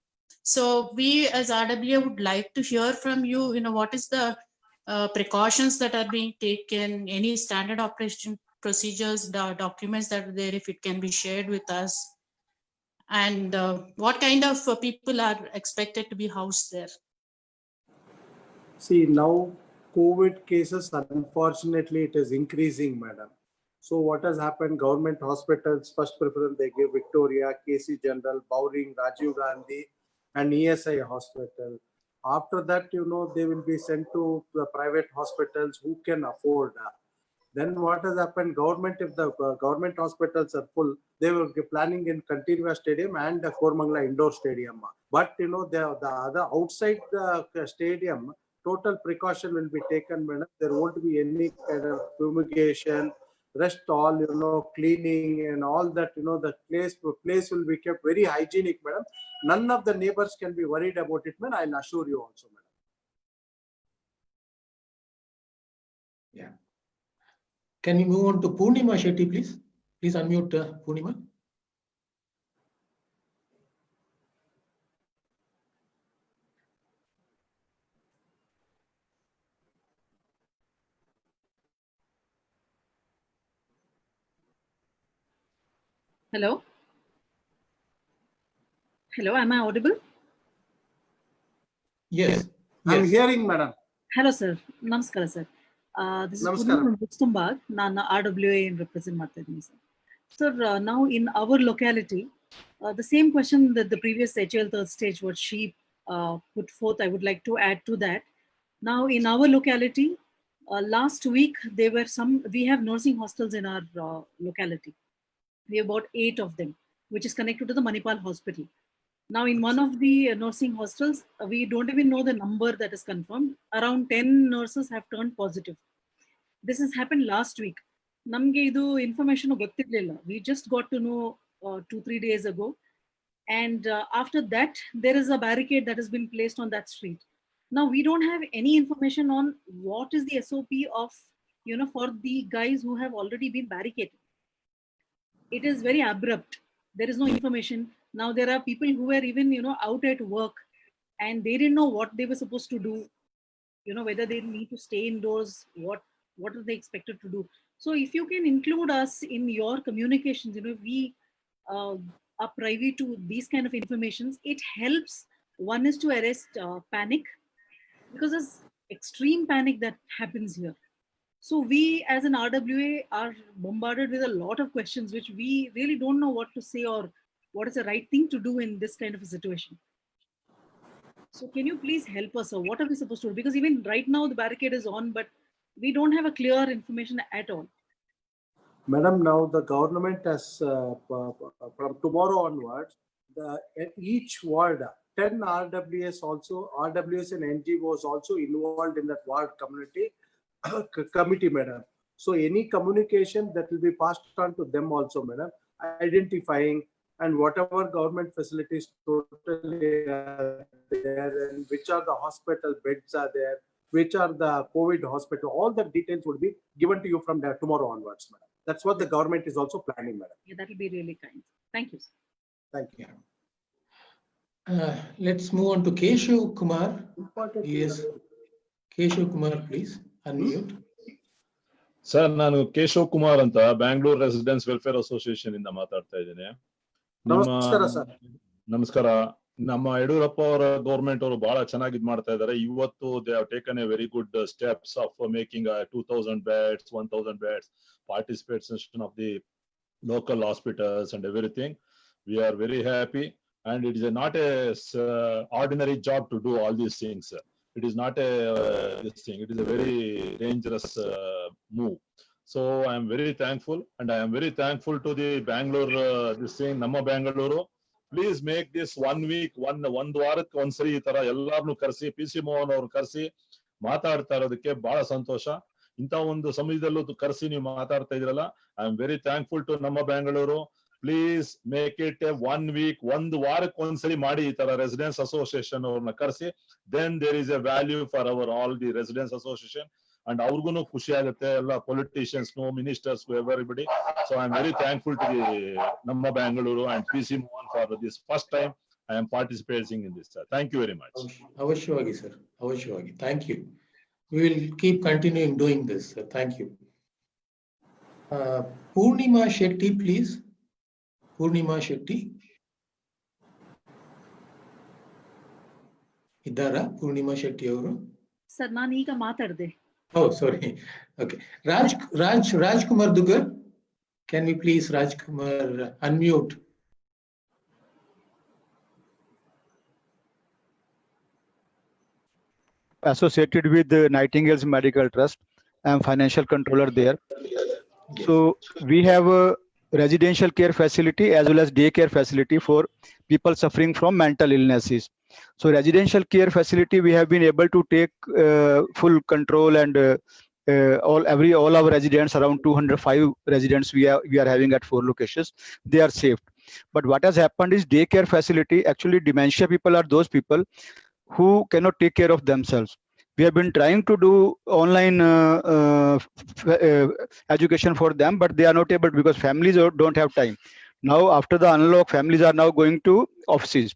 So we as RWA would like to hear from you, what is the precautions that are being taken, any standard operation procedures, documents that are there, if it can be shared with us, and what kind of people are expected to be housed there? See, now COVID cases, unfortunately, it is increasing, madam. So what has happened, government hospitals, first preference they give Victoria, KC General, Bowring, Rajiv Gandhi, and ESI hospital. After that, they will be sent to the private hospitals who can afford. Then what has happened, government, if the government hospitals are full, they will be planning in Continua Stadium and the Koramangala Indoor Stadium. But, the other outside the stadium, total precaution will be taken, madam. There won't be any kind of fumigation, rest all, cleaning and all that, the place will be kept very hygienic, madam. None of the neighbors can be worried about it, madam. I'll assure you also, madam. Yeah. Can we move on to Purnima Shetty, please? Please unmute Purnima. Hello? Hello, am I audible? Yes. I'm Yes. hearing, madam. Hello, sir. Namaskara, sir. This is Namaskara. Purna from Buxtonbag. Nana RWA in represent Martini, sir. Sir, now in our locality, the same question that the previous HL third stage what she put forth, I would like to add to that. Now in our locality, last week there were we have nursing hostels in our locality. We have about 8 of them, which is connected to the Manipal hospital. Now, in one of the nursing hostels, we don't even know the number that is confirmed. Around 10 nurses have turned positive. This has happened last week. Namge idu information gottidilla. We just got to know 2-3 days ago. And after that, there is a barricade that has been placed on that street. Now, we don't have any information on what is the SOP of, for the guys who have already been barricaded. It is very abrupt. There is no information. Now there are people who were even, out at work and they didn't know what they were supposed to do, whether they need to stay indoors, what are they expected to do. So if you can include us in your communications, we are privy to these kind of informations, it helps. One is to arrest panic, because there's extreme panic that happens here. So we as an RWA are bombarded with a lot of questions, which we really don't know what to say or what is the right thing to do in this kind of a situation. So can you please help us, or what are we supposed to do? Because even right now the barricade is on, but we don't have a clear information at all. Madam, now the government has, from tomorrow onwards, each ward, 10 RWAs and NGOs also involved in that ward community committee, madam. So any communication that will be passed on to them also, madam, identifying and whatever government facilities totally are there, and which are the hospital beds are there, which are the COVID hospital, all the details will be given to you from there tomorrow onwards, madam. That's what the government is also planning, madam. Yeah, that will be really kind. Thank you, sir. Thank you. Let's move on to Keshav Kumar. Yes, Keshav Kumar, please unmute. Sir, ನಾನು ಕೇಶವ್ ಕುಮಾರ್ ಅಂತ Bangalore residence welfare association ಇಂದ ಮಾತಾಡ್ತಾ ಇದ್ದೇನೆ. ನಮಸ್ಕಾರ. ನಮ್ಮ ಯಡಿಯೂರಪ್ಪ ಅವರ government ಅವರು ಬಹಳ ಚೆನ್ನಾಗಿ ಮಾಡ್ತಾ ಇದ್ದಾರೆ. ಇವತ್ತು they have taken A very good steps of making 2000 beds, 1000 beds, participation of the local hospitals and everything. We are very happy, and it is not a ordinary job to do all these things. It is not this thing. It is a very dangerous move. So I am very thankful, and I am very thankful to the Bangalore, this thing, Namma Bangalore. Please make this 1 week, ಒಂದು ವಾರಕ್ಕೆ ಒಂದ್ಸರಿ ಈ ತರ ಎಲ್ಲಾರನ್ನು ಕರೆಸಿ, PC Mohan ಅವ್ರು ಕರೆಸಿ ಮಾತಾಡ್ತಾ ಇರೋದಕ್ಕೆ ಬಹಳ ಸಂತೋಷ. ಇಂಥ ಒಂದು ಸಮಯದಲ್ಲೂ ಕರೆಸಿ ನೀವು ಮಾತಾಡ್ತಾ ಇದ್ರಲ್ಲ, I am very thankful to Namma Bangalore. Please make it 1 week, ಒಂದು ವಾರಕ್ಕೆ ಒಂದ್ಸರಿ ಮಾಡಿ ಈ ತರ ರೆಸಿಡೆನ್ಸ್ ಅಸೋಸಿಯೇಷನ್ ಅವ್ರನ್ನ ಕರೆಸಿ. Then there is a value for our all the residence association, and ಅವ್ರಿಗೂ ಖುಷಿ ಆಗುತ್ತೆ, ಎಲ್ಲ politicians, ministers, everybody. So I am very thankful to the Namma Bangalore and PC Mohan for this first time I am participating in this. Thank you very much. Avashyavagi, sir. Avashyavagi. Thank you. We will keep continuing doing this. Thank you. Purnima Shetty, please. Purnima Shetty. Idara Purnima Shetty ಅವರು? Sir, ನಾನು ಈಗ ಮಾತಾಡಿದೆ. Oh, sorry. Okay. Rajkumar Dugar. Can we please, Rajkumar, unmute? Associated with the Nightingale's Medical Trust. I am financial controller there. Yes. So we have a residential care facility as well as daycare facility for people suffering from mental illnesses. So residential care facility, we have been able to take full control, and all our residents, around 205 residents we are having at 4 locations, they are safe. But what has happened is daycare facility, actually dementia people are those people who cannot take care of themselves. We have been trying to do online education for them, but they are not able because families don't have time. Now after the unlock, families are now going to offices.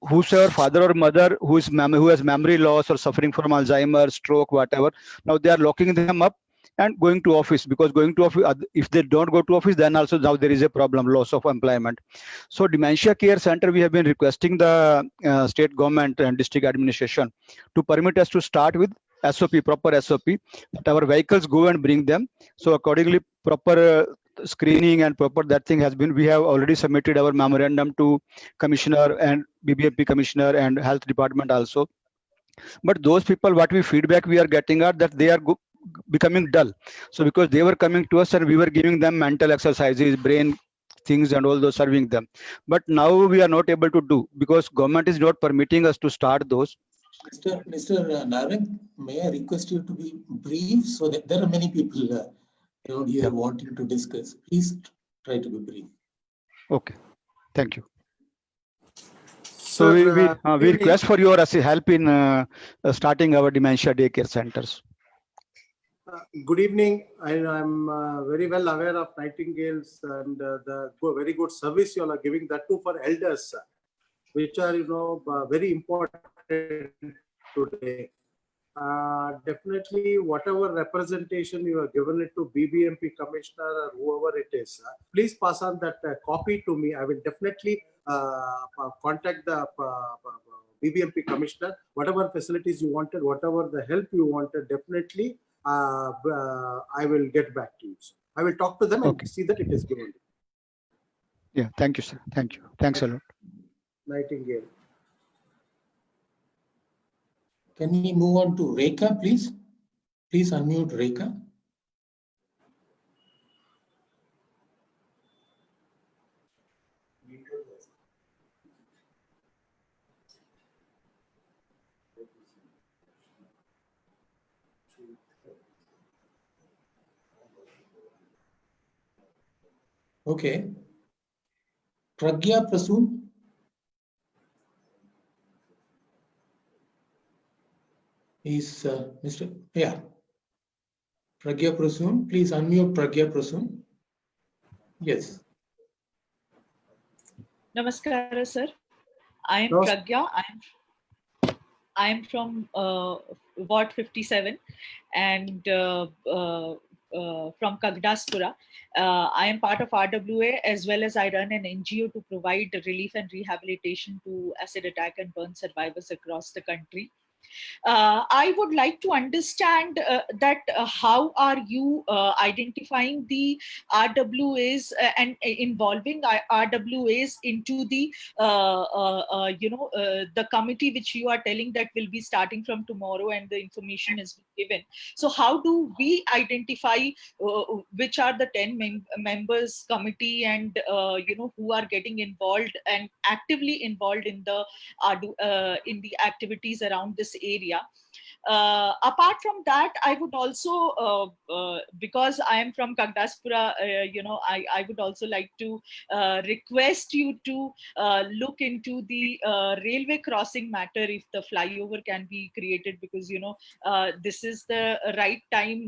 Whosoever father or mother who has memory loss or suffering from Alzheimer's, stroke, whatever, now they are locking them up and going to office, because going to office, if they don't go to office, then also now there is a problem, loss of employment. So dementia care center, we have been requesting the state government and district administration to permit us to start with SOP, proper SOP, that our vehicles go and bring them. So accordingly, proper screening and proper that thing has been, we have already submitted our memorandum to commissioner and BBMP commissioner and health department also. But those people, what we feedback we are getting are that they are becoming dull. So because they were coming to us and we were giving them mental exercises, brain things and all those, serving them. But now we are not able to do, because government is not permitting us to start those. Mr. Narang, may I request you to be brief, so that there are many people around here wanting to discuss. Please try to be brief. Okay, thank you. So we request for your help in starting our dementia daycare centers. Good evening. I'm very well aware of Nightingales and the very good service you all are giving, that too for elders, which are, very important today. Definitely, whatever representation you have given it to BBMP commissioner or whoever it is, please pass on that copy to me. I will definitely contact the BBMP commissioner. Whatever facilities you wanted, whatever the help you wanted, definitely I will get back to you. So I will talk to them and see that it is given. Yeah, thank you, sir. Thank you. Thanks a lot. Nightingale. Can we move on to Rekha, please? Please unmute Rekha. Okay. Pragya Prasoon. Is Mr. Yeah. Pragya Prasoon. Please unmute Pragya Prasoon. Yes. Namaskar, sir. I am Pragya. I am from Ward 57 and from Kagdaspura. I am part of RWA, as well as I run an NGO to provide relief and rehabilitation to acid attack and burn survivors across the country. I would like to understand that how are you identifying the RWAs and involving RWAs into the the committee which you are telling that will be starting from tomorrow and the information is given. So how do we identify which are the 10 members committee and who are getting involved and actively involved in the activities around this area? Apart from that, I would also, because I am from Kagdaspura, I would also like to request you to look into the railway crossing matter, if the flyover can be created, because this is the right time.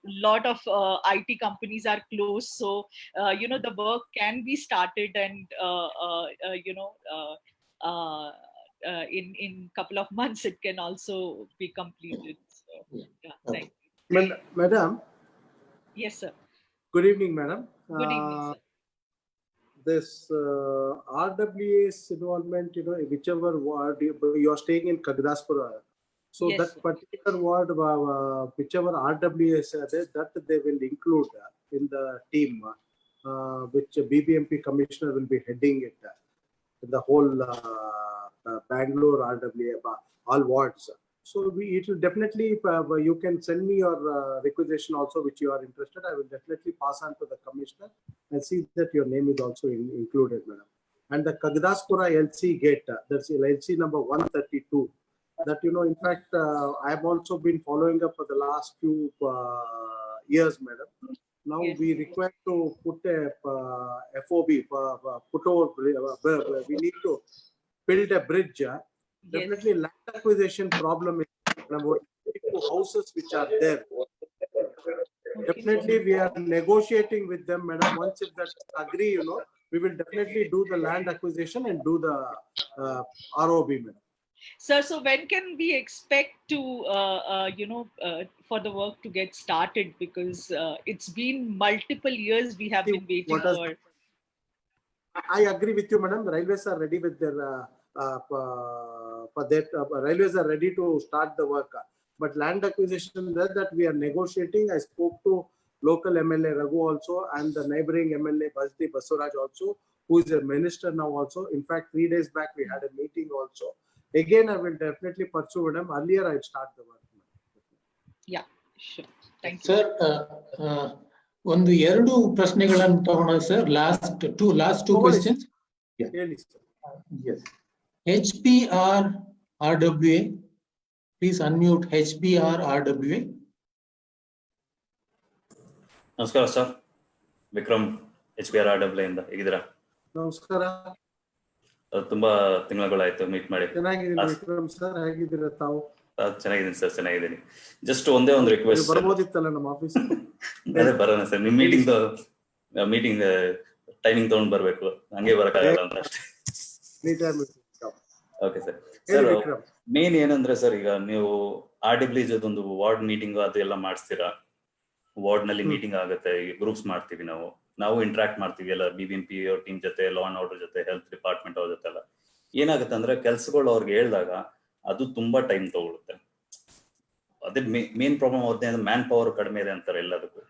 Lot of IT companies are closed, so the work can be started and in couple of months it can also be completed. So, yeah, thank you. Madam. Yes, sir. Good evening, madam. Good evening, sir. This RWA's involvement, whichever ward you are staying in Kagdaspura, so Yes, that sir. particular ward, whichever RWAs are there, that they will include in the team, which BBMP commissioner will be heading it. The whole Bangalore RWA, all wards. So it will definitely, you can send me your requisition also, which you are interested. I will definitely pass on to the commissioner and see that your name is also included, madam. And the Kagdaspura LC gate, that's LC number 132. That, in fact, I have also been following up for the last few years, madam. Now we require to put a FOB, put over, we need to build a bridge. Definitely land acquisition problem is about houses which are there. Definitely we are negotiating with them, madam. Once if that agree, we will definitely do the land acquisition and do the ROB, madam. Sir, so when can we expect to, for the work to get started? Because it's been multiple years we have been waiting for. I agree with you, madam. Railways are ready with their for that. Railways are ready to start the work. But land acquisition that we are negotiating. I spoke to local MLA Raghu also and the neighboring MLA Basdi Basuraj also, who is a minister now also. In fact, 3 days back we had a meeting also. Again, I will definitely pursue, madam. Earlier, I'll start the work. Yeah, sure. Thank you. Sir, ಒಂದು ಎರಡು ಪ್ರಶ್ನೆಗಳನ್ನು ತಗೋಣ sir. Last two questions. ಹೇಳಿ sir. Yes. HBR RWA. Please unmute HBR RWA. ನಮಸ್ಕಾರ sir, Vikram HBR RWA ಇಂದ. ಹೇಗಿದ್ದೀರಾ? ನಮಸ್ಕಾರ. ತುಂಬಾ ತಿಂಗಳಾಯ್ತು ಮೀಟ್ ಮಾಡಿ. ಚೆನ್ನಾಗಿದ್ದೀನಿ ವಿಕ್ರಮ್ ಸರ್, ಹೇಗಿದ್ದೀರಾ ತಾವು? ಚೆನ್ನಾಗಿದ್ದೀನಿ ಸರ್, ಚೆನ್ನಾಗಿದ್ದೀನಿ. ಜಸ್ಟ್ ಒಂದೇ ಒಂದು ರಿಕ್ವೆಸ್ಟ್. ಬರ್ಬೋದಿತ್ತಲ್ಲ ನಮ್ಮ ಆಫೀಸ್? ಅದೇ ಬರೋಣ ಸರ್, ನಿಮ್ ಮೀಟಿಂಗ್ ಟೈಮಿಂಗ್ ತಗೊಂಡ್ ಬರ್ಬೇಕು, ಹಂಗೆ ಬರಕ್ಕಾಗಲ್ಲ ಅಂತ ಅಷ್ಟೇ. Okay sir. ಸರ್ ಮೇನ್ ಏನಂದ್ರೆ ಸರ್, ಈಗ ನೀವು RWA ಒಂದು ವಾರ್ಡ್ ಮೀಟಿಂಗ್ ಅದು ಎಲ್ಲ ಮಾಡಿಸ್ತೀರಾ? ವಾರ್ಡ್ ನಲ್ಲಿ ಮೀಟಿಂಗ್ ಆಗುತ್ತೆ, ಗ್ರೂಪ್ಸ್ ಮಾಡ್ತೀವಿ, ನಾವು ಇಂಟ್ರಾಕ್ಟ್ ಮಾಡ್ತೀವಿ ಎಲ್ಲ, BBMP ಅವ್ರ ಟೀಮ್ ಜೊತೆ, ಲಾ ಅಂಡ್ ಆರ್ಡರ್ ಜೊತೆ, ಹೆಲ್ತ್ ಡಿಪಾರ್ಟ್ಮೆಂಟ್ ಅವ್ರ ಜೊತೆ ಎಲ್ಲ. ಏನಾಗುತ್ತೆ ಅಂದ್ರೆ ಕೆಲ್ಸಗಳು ಅವ್ರಿಗೆ ಹೇಳಿದಾಗ ಅದು ತುಂಬಾ ಟೈಮ್ ತಗೊಳುತ್ತೆ. ಅದೇ ಮೇನ್ ಪ್ರಾಬ್ಲಮ್ ಅವ್ರದ್ದೇ, ಮ್ಯಾನ್ ಪವರ್ ಕಡಿಮೆ ಇದೆ ಅಂತಾರೆ ಎಲ್ಲದಕ್ಕೂ.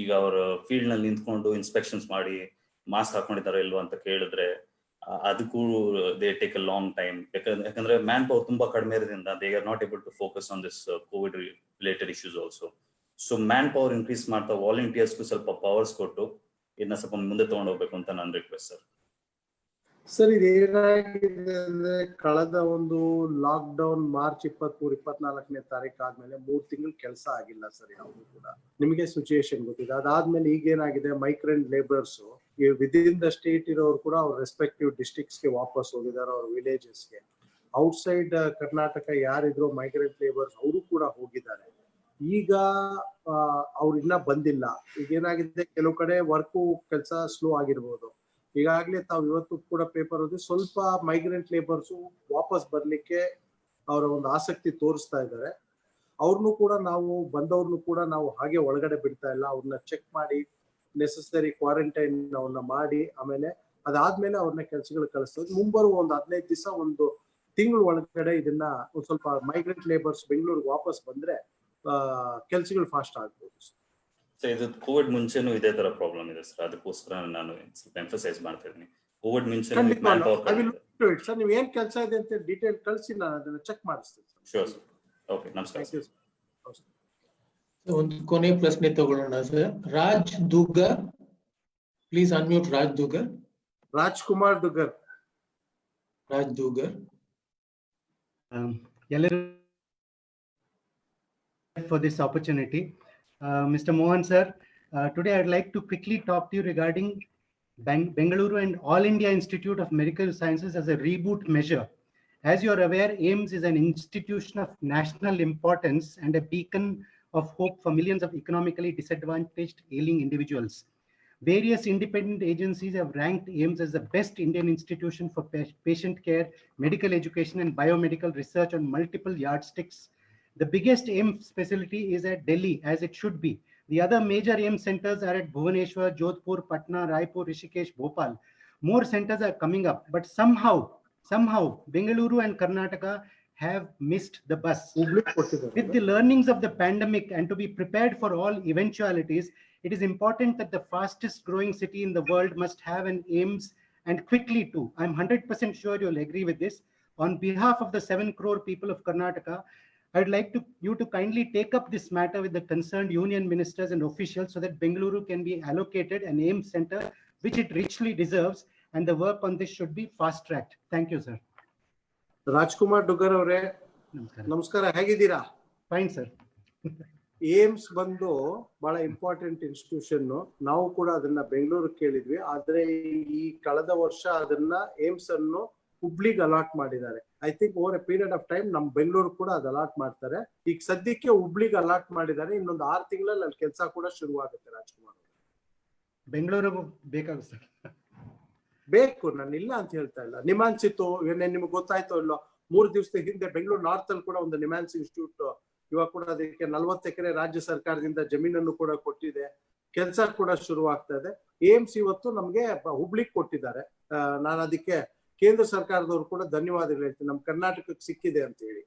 ಈಗ ಅವ್ರ ಫೀಲ್ಡ್ ನಲ್ಲಿ ನಿಂತ್ಕೊಂಡು ಇನ್ಸ್ಪೆಕ್ಷನ್ಸ್ ಮಾಡಿ ಮಾಸ್ಕ್ ಹಾಕೊಂಡಿದ್ದಾರೆ ಇಲ್ವಾ ಅಂತ ಕೇಳಿದ್ರೆ ಅದಕ್ಕೂ they take a long time. ಯಾಕಂದ್ರೆ ಮ್ಯಾನ್ ಪವರ್ ತುಂಬಾ ಕಡಿಮೆ ಇರೋದ್ರಿಂದ they are not able to focus on this covid related issues also. So manpower increase ಮಾಡ್ತಾ ವಾಲಂಟಿಯರ್ಸ್ಗೂ ಸ್ವಲ್ಪ ಪವರ್ಸ್ ಕೊಟ್ಟು ಇದನ್ನ ಸ್ವಲ್ಪ ಮುಂದೆ ತಗೊಂಡು ಹೋಗ್ಬೇಕು ಅಂತ ನನ್ನ ರಿಕ್ವೆಸ್ಟ್ ಸರ್. ಸರ್, ಇದೇನಾಗಿದೆ ಅಂದ್ರೆ ಕಳೆದ ಒಂದು ಲಾಕ್ ಡೌನ್ ಮಾರ್ಚ್ 23-24ನೇ ತಾರೀಕು ಆದ್ಮೇಲೆ 3 ತಿಂಗಳು ಕೆಲಸ ಆಗಿಲ್ಲ ಸರ್ ಯಾವುದು ಕೂಡ. ನಿಮಗೆ ಸಿಚುಯೇಷನ್ ಗೊತ್ತಿದೆ. ಅದಾದ್ಮೇಲೆ ಈಗೇನಾಗಿದೆ, migrant labours within the state ಇರೋರು ಕೂಡ ಅವ್ರ ರೆಸ್ಪೆಕ್ಟಿವ್ ಡಿಸ್ಟ್ರಿಕ್ಟ್ಸ್ಗೆ ವಾಪಸ್ ಹೋಗಿದ್ದಾರೆ, ಅವ್ರ ವಿಲೇಜಸ್ಗೆ. ಔಟ್ಸೈಡ್ ಕರ್ನಾಟಕ ಯಾರಿದ್ರು ಮೈಗ್ರೆಂಟ್ ಲೇಬರ್ಸ್ ಅವರು ಕೂಡ ಹೋಗಿದ್ದಾರೆ. ಈಗ ಅವ್ರು ಇನ್ನ ಬಂದಿಲ್ಲ. ಈಗೇನಾಗಿದೆ, ಕೆಲವು ಕಡೆ ವರ್ಕು ಕೆಲಸ ಸ್ಲೋ ಆಗಿರ್ಬೋದು. ಈಗಾಗಲೇ ತಾವು ಇವತ್ತು ಕೂಡ ಪೇಪರ್ ಓದಿ ಸ್ವಲ್ಪ ಮೈಗ್ರೆಂಟ್ ಲೇಬರ್ಸ್ ವಾಪಸ್ ಬರ್ಲಿಕ್ಕೆ ಅವರ ಒಂದು ಆಸಕ್ತಿ ತೋರಿಸ್ತಾ ಇದ್ದಾರೆ. ಅವ್ರನ್ನು ಕೂಡ ಬಂದವ್ರನ್ನು ಕೂಡ ನಾವು ಹಾಗೆ ಒಳಗಡೆ ಬಿಡ್ತಾ ಇಲ್ಲ. ಅವ್ರನ್ನ ಚೆಕ್ ಮಾಡಿ ನೆಸೆಸರಿ ಕ್ವಾರಂಟೈನ್ ಅವ್ರನ್ನ ಮಾಡಿ ಆಮೇಲೆ ಅದಾದ್ಮೇಲೆ ಅವ್ರನ್ನ ಕೆಲ್ಸಗಳು ಕಳಿಸ್ತದೆ. ಮುಂಬರುವ ಒಂದು 15 ದಿವಸ, ಒಂದು ತಿಂಗಳು ಒಳಗಡೆ ಇದನ್ನ ಒಂದ್ ಸ್ವಲ್ಪ ಮೈಗ್ರೆಂಟ್ ಲೇಬರ್ಸ್ ಬೆಂಗಳೂರಿಗೆ ವಾಪಸ್ ಬಂದ್ರೆ ಕೆಲ್ಸಗಳು ಫಾಸ್ಟ್ ಆಗ್ಬೋದು. ಸರ್, ಇದು ಕೋವಿಡ್ ಮುಂಚೆನೂ ಇದೇ ತರ ಪ್ರಾಬ್ಲಮ್ ಇದೆ ಸರ್, ಅದಕ್ಕೋಸ್ಕರ ನಾನು ಸ್ವಲ್ಪ ಎಂಫಸೈಸ್ ಮಾಡ್ತಾ ಇದ್ದೀನಿ. ಕೋವಿಡ್ ಮುಂಚೆ ಸರ್, ನೀವು ಏನ್ ಕೆಲಸ ಇದೆ ಅಂತ ಡೀಟೇಲ್ ಕಳಿಸಿ, ನಾನು ಅದನ್ನ ಚೆಕ್ ಮಾಡಿಸ್ತೀನಿ. Sure sir. ಓಕೆ, ನಮಸ್ಕಾರ. ಒಂದು ಕೊನೆ ಪ್ರಶ್ನೆ ತಗೊಳ್ಳೋಣ sir. Raj Dugar, please unmute Raj Dugar. Rajkumar Dugar. Raj Dugar. For this opportunity. Mr. Mohan sir, today I'd like to quickly talk to you regarding Bengaluru and All India Institute of Medical Sciences as a reboot measure. As you are aware, AIIMS is an institution of national importance and a beacon of hope for millions of economically disadvantaged ailing individuals. Various independent agencies have ranked AIIMS as the best Indian institution for patient care, medical education and biomedical research on multiple yardsticks. The biggest AIIMS facility is at Delhi, as it should be. The other major AIIMS centers are at Bhubaneswar, Jodhpur, Patna, Raipur, Rishikesh, Bhopal. More centers are coming up, but somehow Bengaluru and Karnataka have missed the bus. With the learnings of the pandemic and to be prepared for all eventualities, it is important that the fastest growing city in the world must have an AIIMS, and quickly too. I'm 100% sure you'll agree with this. On behalf of the 7 crore people of Karnataka, I'd like you to kindly take up this matter with the concerned union ministers and officials so that Bengaluru can be allocated an AIIMS center, which it richly deserves, and the work on this should be fast-tracked. Thank you, sir. Rajkumar Dugar ಅವರೇ, ನಮಸ್ಕಾರ. ಹೇಗಿದ್ದೀರಾ? Fine, sir. AIIMS ಬಂದು ಬಹಳ important institution. ನಾವು ಕೂಡ ಅದನ್ನ ಬೆಂಗಳೂರು ಕೇಳಿದ್ವಿ, ಆದ್ರೆ ಈ ಕಳೆದ ವರ್ಷ ಅದನ್ನ ಏಮ್ಸ್ ಅನ್ನು ಹುಬ್ಳಿಗೆ ಅಲಾಟ್ ಮಾಡಿದ್ದಾರೆ. I think over A period of time ನಮ್ ಬೆಂಗಳೂರು ಕೂಡ ಅದು ಅಲಾಟ್ ಮಾಡ್ತಾರೆ. ಈಗ ಸದ್ಯಕ್ಕೆ ಹುಬ್ಳಿಗೆ ಅಲಾಟ್ ಮಾಡಿದ್ದಾರೆ. ಇನ್ನೊಂದು 6 ತಿಂಗಳಲ್ಲಿ ಅಲ್ಲಿ ಕೆಲಸ ಕೂಡ ಶುರುವಾಗುತ್ತೆ. ರಾಜ್ಕುಮಾರ್ ಬೆಂಗಳೂರು ಬೇಕಾಗುತ್ತೆ, ಬೇಕು, ನಾನು ಇಲ್ಲ ಅಂತ ಹೇಳ್ತಾ ಇಲ್ಲ. ನಿಮ್ ಅನ್ಸಿತ್ತು, ನಿಮ್ಗೆ ಗೊತ್ತಾಯ್ತೋ ಇಲ್ಲೋ, 3 ದಿವಸದ ಹಿಂದೆ ಬೆಂಗಳೂರು ನಾರ್ತ್ ಅಲ್ಲಿ ಕೂಡ ಒಂದು ನಿಮ್ಯಾನ್ಸ್ ಇನ್ಸ್ಟಿಟ್ಯೂಟ್ ಇವಾಗ ಕೂಡ ಅದಕ್ಕೆ 40 ಎಕರೆ ರಾಜ್ಯ ಸರ್ಕಾರದಿಂದ ಜಮೀನನ್ನು ಕೂಡ ಕೊಟ್ಟಿದೆ. ಕೆಲಸ ಕೂಡ ಶುರು ಆಗ್ತಾ ಇದೆ. ಏಮ್ಸ್ ಇವತ್ತು ನಮ್ಗೆ ಹುಬ್ಳಿಗೆ ಕೊಟ್ಟಿದ್ದಾರೆ. ನಾನು ಅದಕ್ಕೆ ಕೇಂದ್ರ ಸರ್ಕಾರದವರು ಕೂಡ ಧನ್ಯವಾದಗಳು ಹೇಳ್ತೀನಿ, ನಮ್ ಕರ್ನಾಟಕಕ್ಕೆ ಸಿಕ್ಕಿದೆ ಅಂತ ಹೇಳಿ.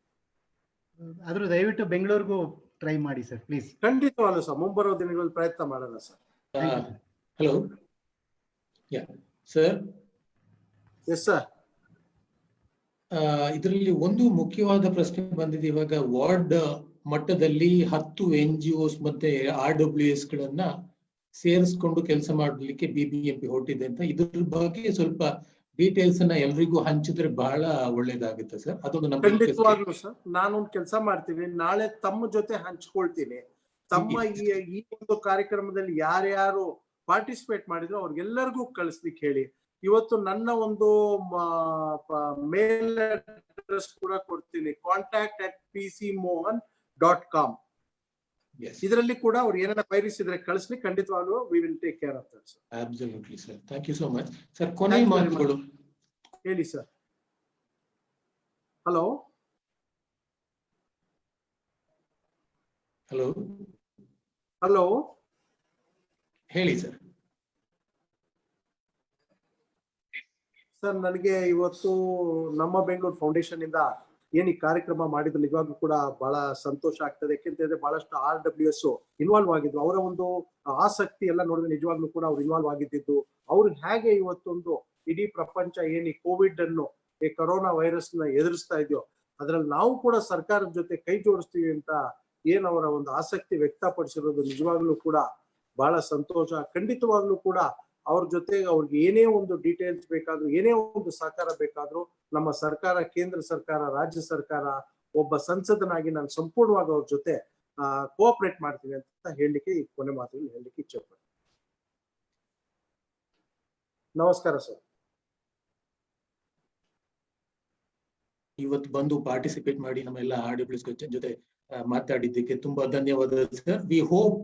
ಆದ್ರೂ ದಯವಿಟ್ಟು ಬೆಂಗಳೂರಿಗೂ ಟ್ರೈ ಮಾಡಿ ಸರ್, ಪ್ಲೀಸ್. ಖಂಡಿತವಾಗ್ಲೂ ಸರ್, ಮುಂಬರುವ ದಿನಗಳಲ್ಲಿ ಪ್ರಯತ್ನ ಮಾಡೋಣ sir. Hello, sir. Yes sir. ಇದರಲ್ಲಿ ಒಂದು ಮುಖ್ಯವಾದ ಪ್ರಶ್ನೆ ಬಂದಿದೆ. ಇವಾಗ ವಾರ್ಡ್ ಮಟ್ಟದಲ್ಲಿ 10 NGOs ಮತ್ತೆ RWS ಗಳನ್ನ ಸೇರಿಸ್ಕೊಂಡು ಕೆಲಸ ಮಾಡಲಿಕ್ಕೆ BBMP ಹೊರಟಿದೆ ಅಂತ. ಇದ್ರ ಬಗ್ಗೆ ಸ್ವಲ್ಪ ಡೀಟೇಲ್ಸ್ ಅನ್ನ ಎಲ್ರಿಗೂ ಹಂಚಿದ್ರೆ ಬಹಳ ಒಳ್ಳೇದಾಗುತ್ತೆ ಸರ್. ಅದೊಂದು ನಮ್ಮ ಖಂಡಿತವಾಗ್ಲೂ ಸರ್, ನಾನೊಂದು ಕೆಲಸ ಮಾಡ್ತೀನಿ, ನಾಳೆ ತಮ್ಮ ಜೊತೆ ಹಂಚ್ಕೊಳ್ತೀನಿ. ತಮ್ಮ ಈ ಒಂದು ಕಾರ್ಯಕ್ರಮದಲ್ಲಿ ಯಾರ್ಯಾರು ಪಾರ್ಟಿಸಿಪೇಟ್ ಮಾಡಿದ್ರು ಅವ್ರಿಗೆಲ್ಲರಿಗೂ ಕಳಿಸ್ಲಿಕ್ಕೆ ಹೇಳಿ. ಇವತ್ತು ನನ್ನ ಒಂದು ಮೇಲ್ ಅಡ್ರೆಸ್ ಕೂಡ ಕೊಡ್ತೀನಿ, contact@pcmohan.com. ಇದರಲ್ಲಿ ಕೂಡ ಅವ್ರು ಏನಾರ ಕ್ವೈರೀಸ್ ಇದ್ರೆ ಕಳಿಸ್ಲಿ, ಖಂಡಿತವಾಗ್ಲೂ we will take care of that sir. Absolutely sir, thank you so much sir. ಕೊನೆಯ ಮಾತುಗಳು ಹೇಳಿ ಸರ್. ಹಲೋ ಹಲೋ ಹಲೋ ಹೇಳಿ ಸರ್. ಸರ್, ನನಗೆ ಇವತ್ತು ನಮ್ಮ ಬೆಂಗಳೂರು ಫೌಂಡೇಶನ್ ಇಂದ ಏನ್ ಈ ಕಾರ್ಯಕ್ರಮ ಮಾಡಿದ್ರು ನಿಜವಾಗ್ಲೂ ಕೂಡ ಬಹಳ ಸಂತೋಷ ಆಗ್ತದೆ. ಯಾಕೆಂತಂದ್ರೆ ಬಹಳಷ್ಟು RWS ಇನ್ವಾಲ್ವ್ ಆಗಿದ್ರು. ಅವರ ಒಂದು ಆಸಕ್ತಿ ಎಲ್ಲ ನೋಡಿದ್ರೆ ನಿಜವಾಗ್ಲೂ ಕೂಡ ಅವ್ರು ಇನ್ವಾಲ್ವ್ ಆಗಿದ್ದು, ಅವ್ರು ಹೇಗೆ ಇವತ್ತೊಂದು ಇಡೀ ಪ್ರಪಂಚ ಏನ್ ಈ ಕೋವಿಡ್ ಅನ್ನು, ಈ ಕೊರೋನಾ ವೈರಸ್ ನ ಎದುರಿಸ್ತಾ ಇದೆಯೋ ಅದ್ರಲ್ಲಿ ನಾವು ಕೂಡ ಸರ್ಕಾರದ ಜೊತೆ ಕೈ ಜೋಡಿಸ್ತೀವಿ ಅಂತ ಏನ್ ಅವರ ಒಂದು ಆಸಕ್ತಿ ವ್ಯಕ್ತಪಡಿಸಿರೋದು ನಿಜವಾಗ್ಲೂ ಕೂಡ ಬಹಳ ಸಂತೋಷ. ಖಂಡಿತವಾಗ್ಲೂ ಕೂಡ ಅವ್ರ ಜೊತೆಗೆ ಅವ್ರಿಗೆ ಏನೇ ಒಂದು ಡೀಟೇಲ್ಸ್ ಬೇಕಾದ್ರೂ, ಏನೇ ಒಂದು ಸಹಕಾರ ಬೇಕಾದ್ರೂ ನಮ್ಮ ಸರ್ಕಾರ, ಕೇಂದ್ರ ಸರ್ಕಾರ, ರಾಜ್ಯ ಸರ್ಕಾರ, ಒಬ್ಬ ಸಂಸದನಾಗಿ ನಾನು ಸಂಪೂರ್ಣವಾಗಿ ಅವ್ರ ಜೊತೆ ಕೋಆಪರೇಟ್ ಮಾಡ್ತೀನಿ ಅಂತ ಹೇಳಲಿಕ್ಕೆ ಈ ಕೊನೆ ಮಾತುಗಳು ಹೇಳಲಿಕ್ಕೆ ಇಚ್ಛೆ ಪಡ್ತೀನಿ. ನಮಸ್ಕಾರ ಸರ್. ಇವತ್ತು ಬಂದು ಪಾರ್ಟಿಸಿಪೇಟ್ ಮಾಡಿ ನಮ್ಮೆಲ್ಲ RWS ಜೊತೆ ಮಾತಾಡಿದ್ದಕ್ಕೆ ತುಂಬಾ ಧನ್ಯವಾದ ಸರ್. ವಿ ಹೋಪ್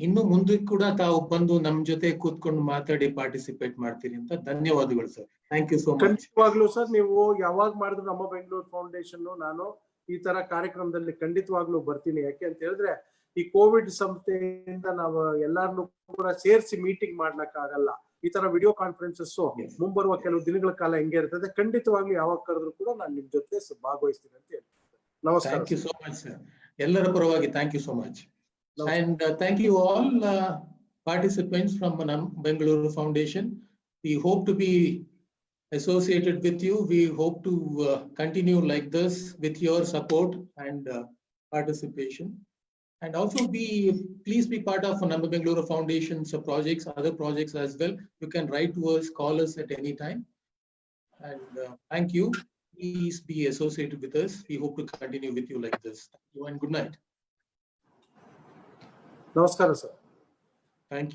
ಇನ್ನು ಮುಂದೆ ಕೂಡ ತಾವು ಬಂದು ನಮ್ ಜೊತೆ ಕೂತ್ಕೊಂಡು ಮಾತಾಡಿ ಪಾರ್ಟಿಸಿಪೇಟ್ ಮಾಡ್ತೀರಿ ಅಂತ. ಧನ್ಯವಾದಗಳು sir. Thank you so much. ಖಂಡಿತವಾಗ್ಲೂ ಸರ್, ನೀವು ಯಾವಾಗ ಮಾಡಿದ್ರು ನಮ್ಮ ಬೆಂಗಳೂರು ಫೌಂಡೇಶನ್ ನಾನು ಈ ತರ ಕಾರ್ಯಕ್ರಮದಲ್ಲಿ ಖಂಡಿತವಾಗ್ಲೂ ಬರ್ತೀನಿ. ಯಾಕೆ ಅಂತ ಹೇಳಿದ್ರೆ ಈ ಕೋವಿಡ್ ಸಂಸ್ಥೆಯಿಂದ ನಾವು ಎಲ್ಲಾರನ್ನೂ ಕೂಡ ಸೇರಿಸಿ ಮೀಟಿಂಗ್ ಮಾಡ್ಲಿಕ್ಕಾಗಲ್ಲ. ಈ ತರ ವಿಡಿಯೋ ಕಾನ್ಫರೆನ್ಸಸ್ ಮುಂಬರುವ ಕೆಲವು ದಿನಗಳ ಕಾಲ ಹೆಂಗೆ ಇರ್ತದೆ. ಖಂಡಿತವಾಗ್ಲೂ ಯಾವಾಗ ಕರೆದ್ರು ಕೂಡ ನಾನು ನಿಮ್ ಜೊತೆ ಭಾಗವಹಿಸ್ತೀನಿ ಅಂತ ಹೇಳ್ತೀನಿ. ನಮಸ್ಕಾರ. Thank you so much sir. ಎಲ್ಲರ ಪರವಾಗಿ thank you so much. And thank you all participants from Bengaluru Foundation. We hope to be associated with you. We hope to continue like this with your support and participation. And also please be part of Bengaluru Foundation's projects, other projects as well. You can write to us, call us at any time. And thank you. Please be associated with us. We hope to continue with you like this. Thank you and good night. ನಮಸ್ಕಾರ sir. Thank you.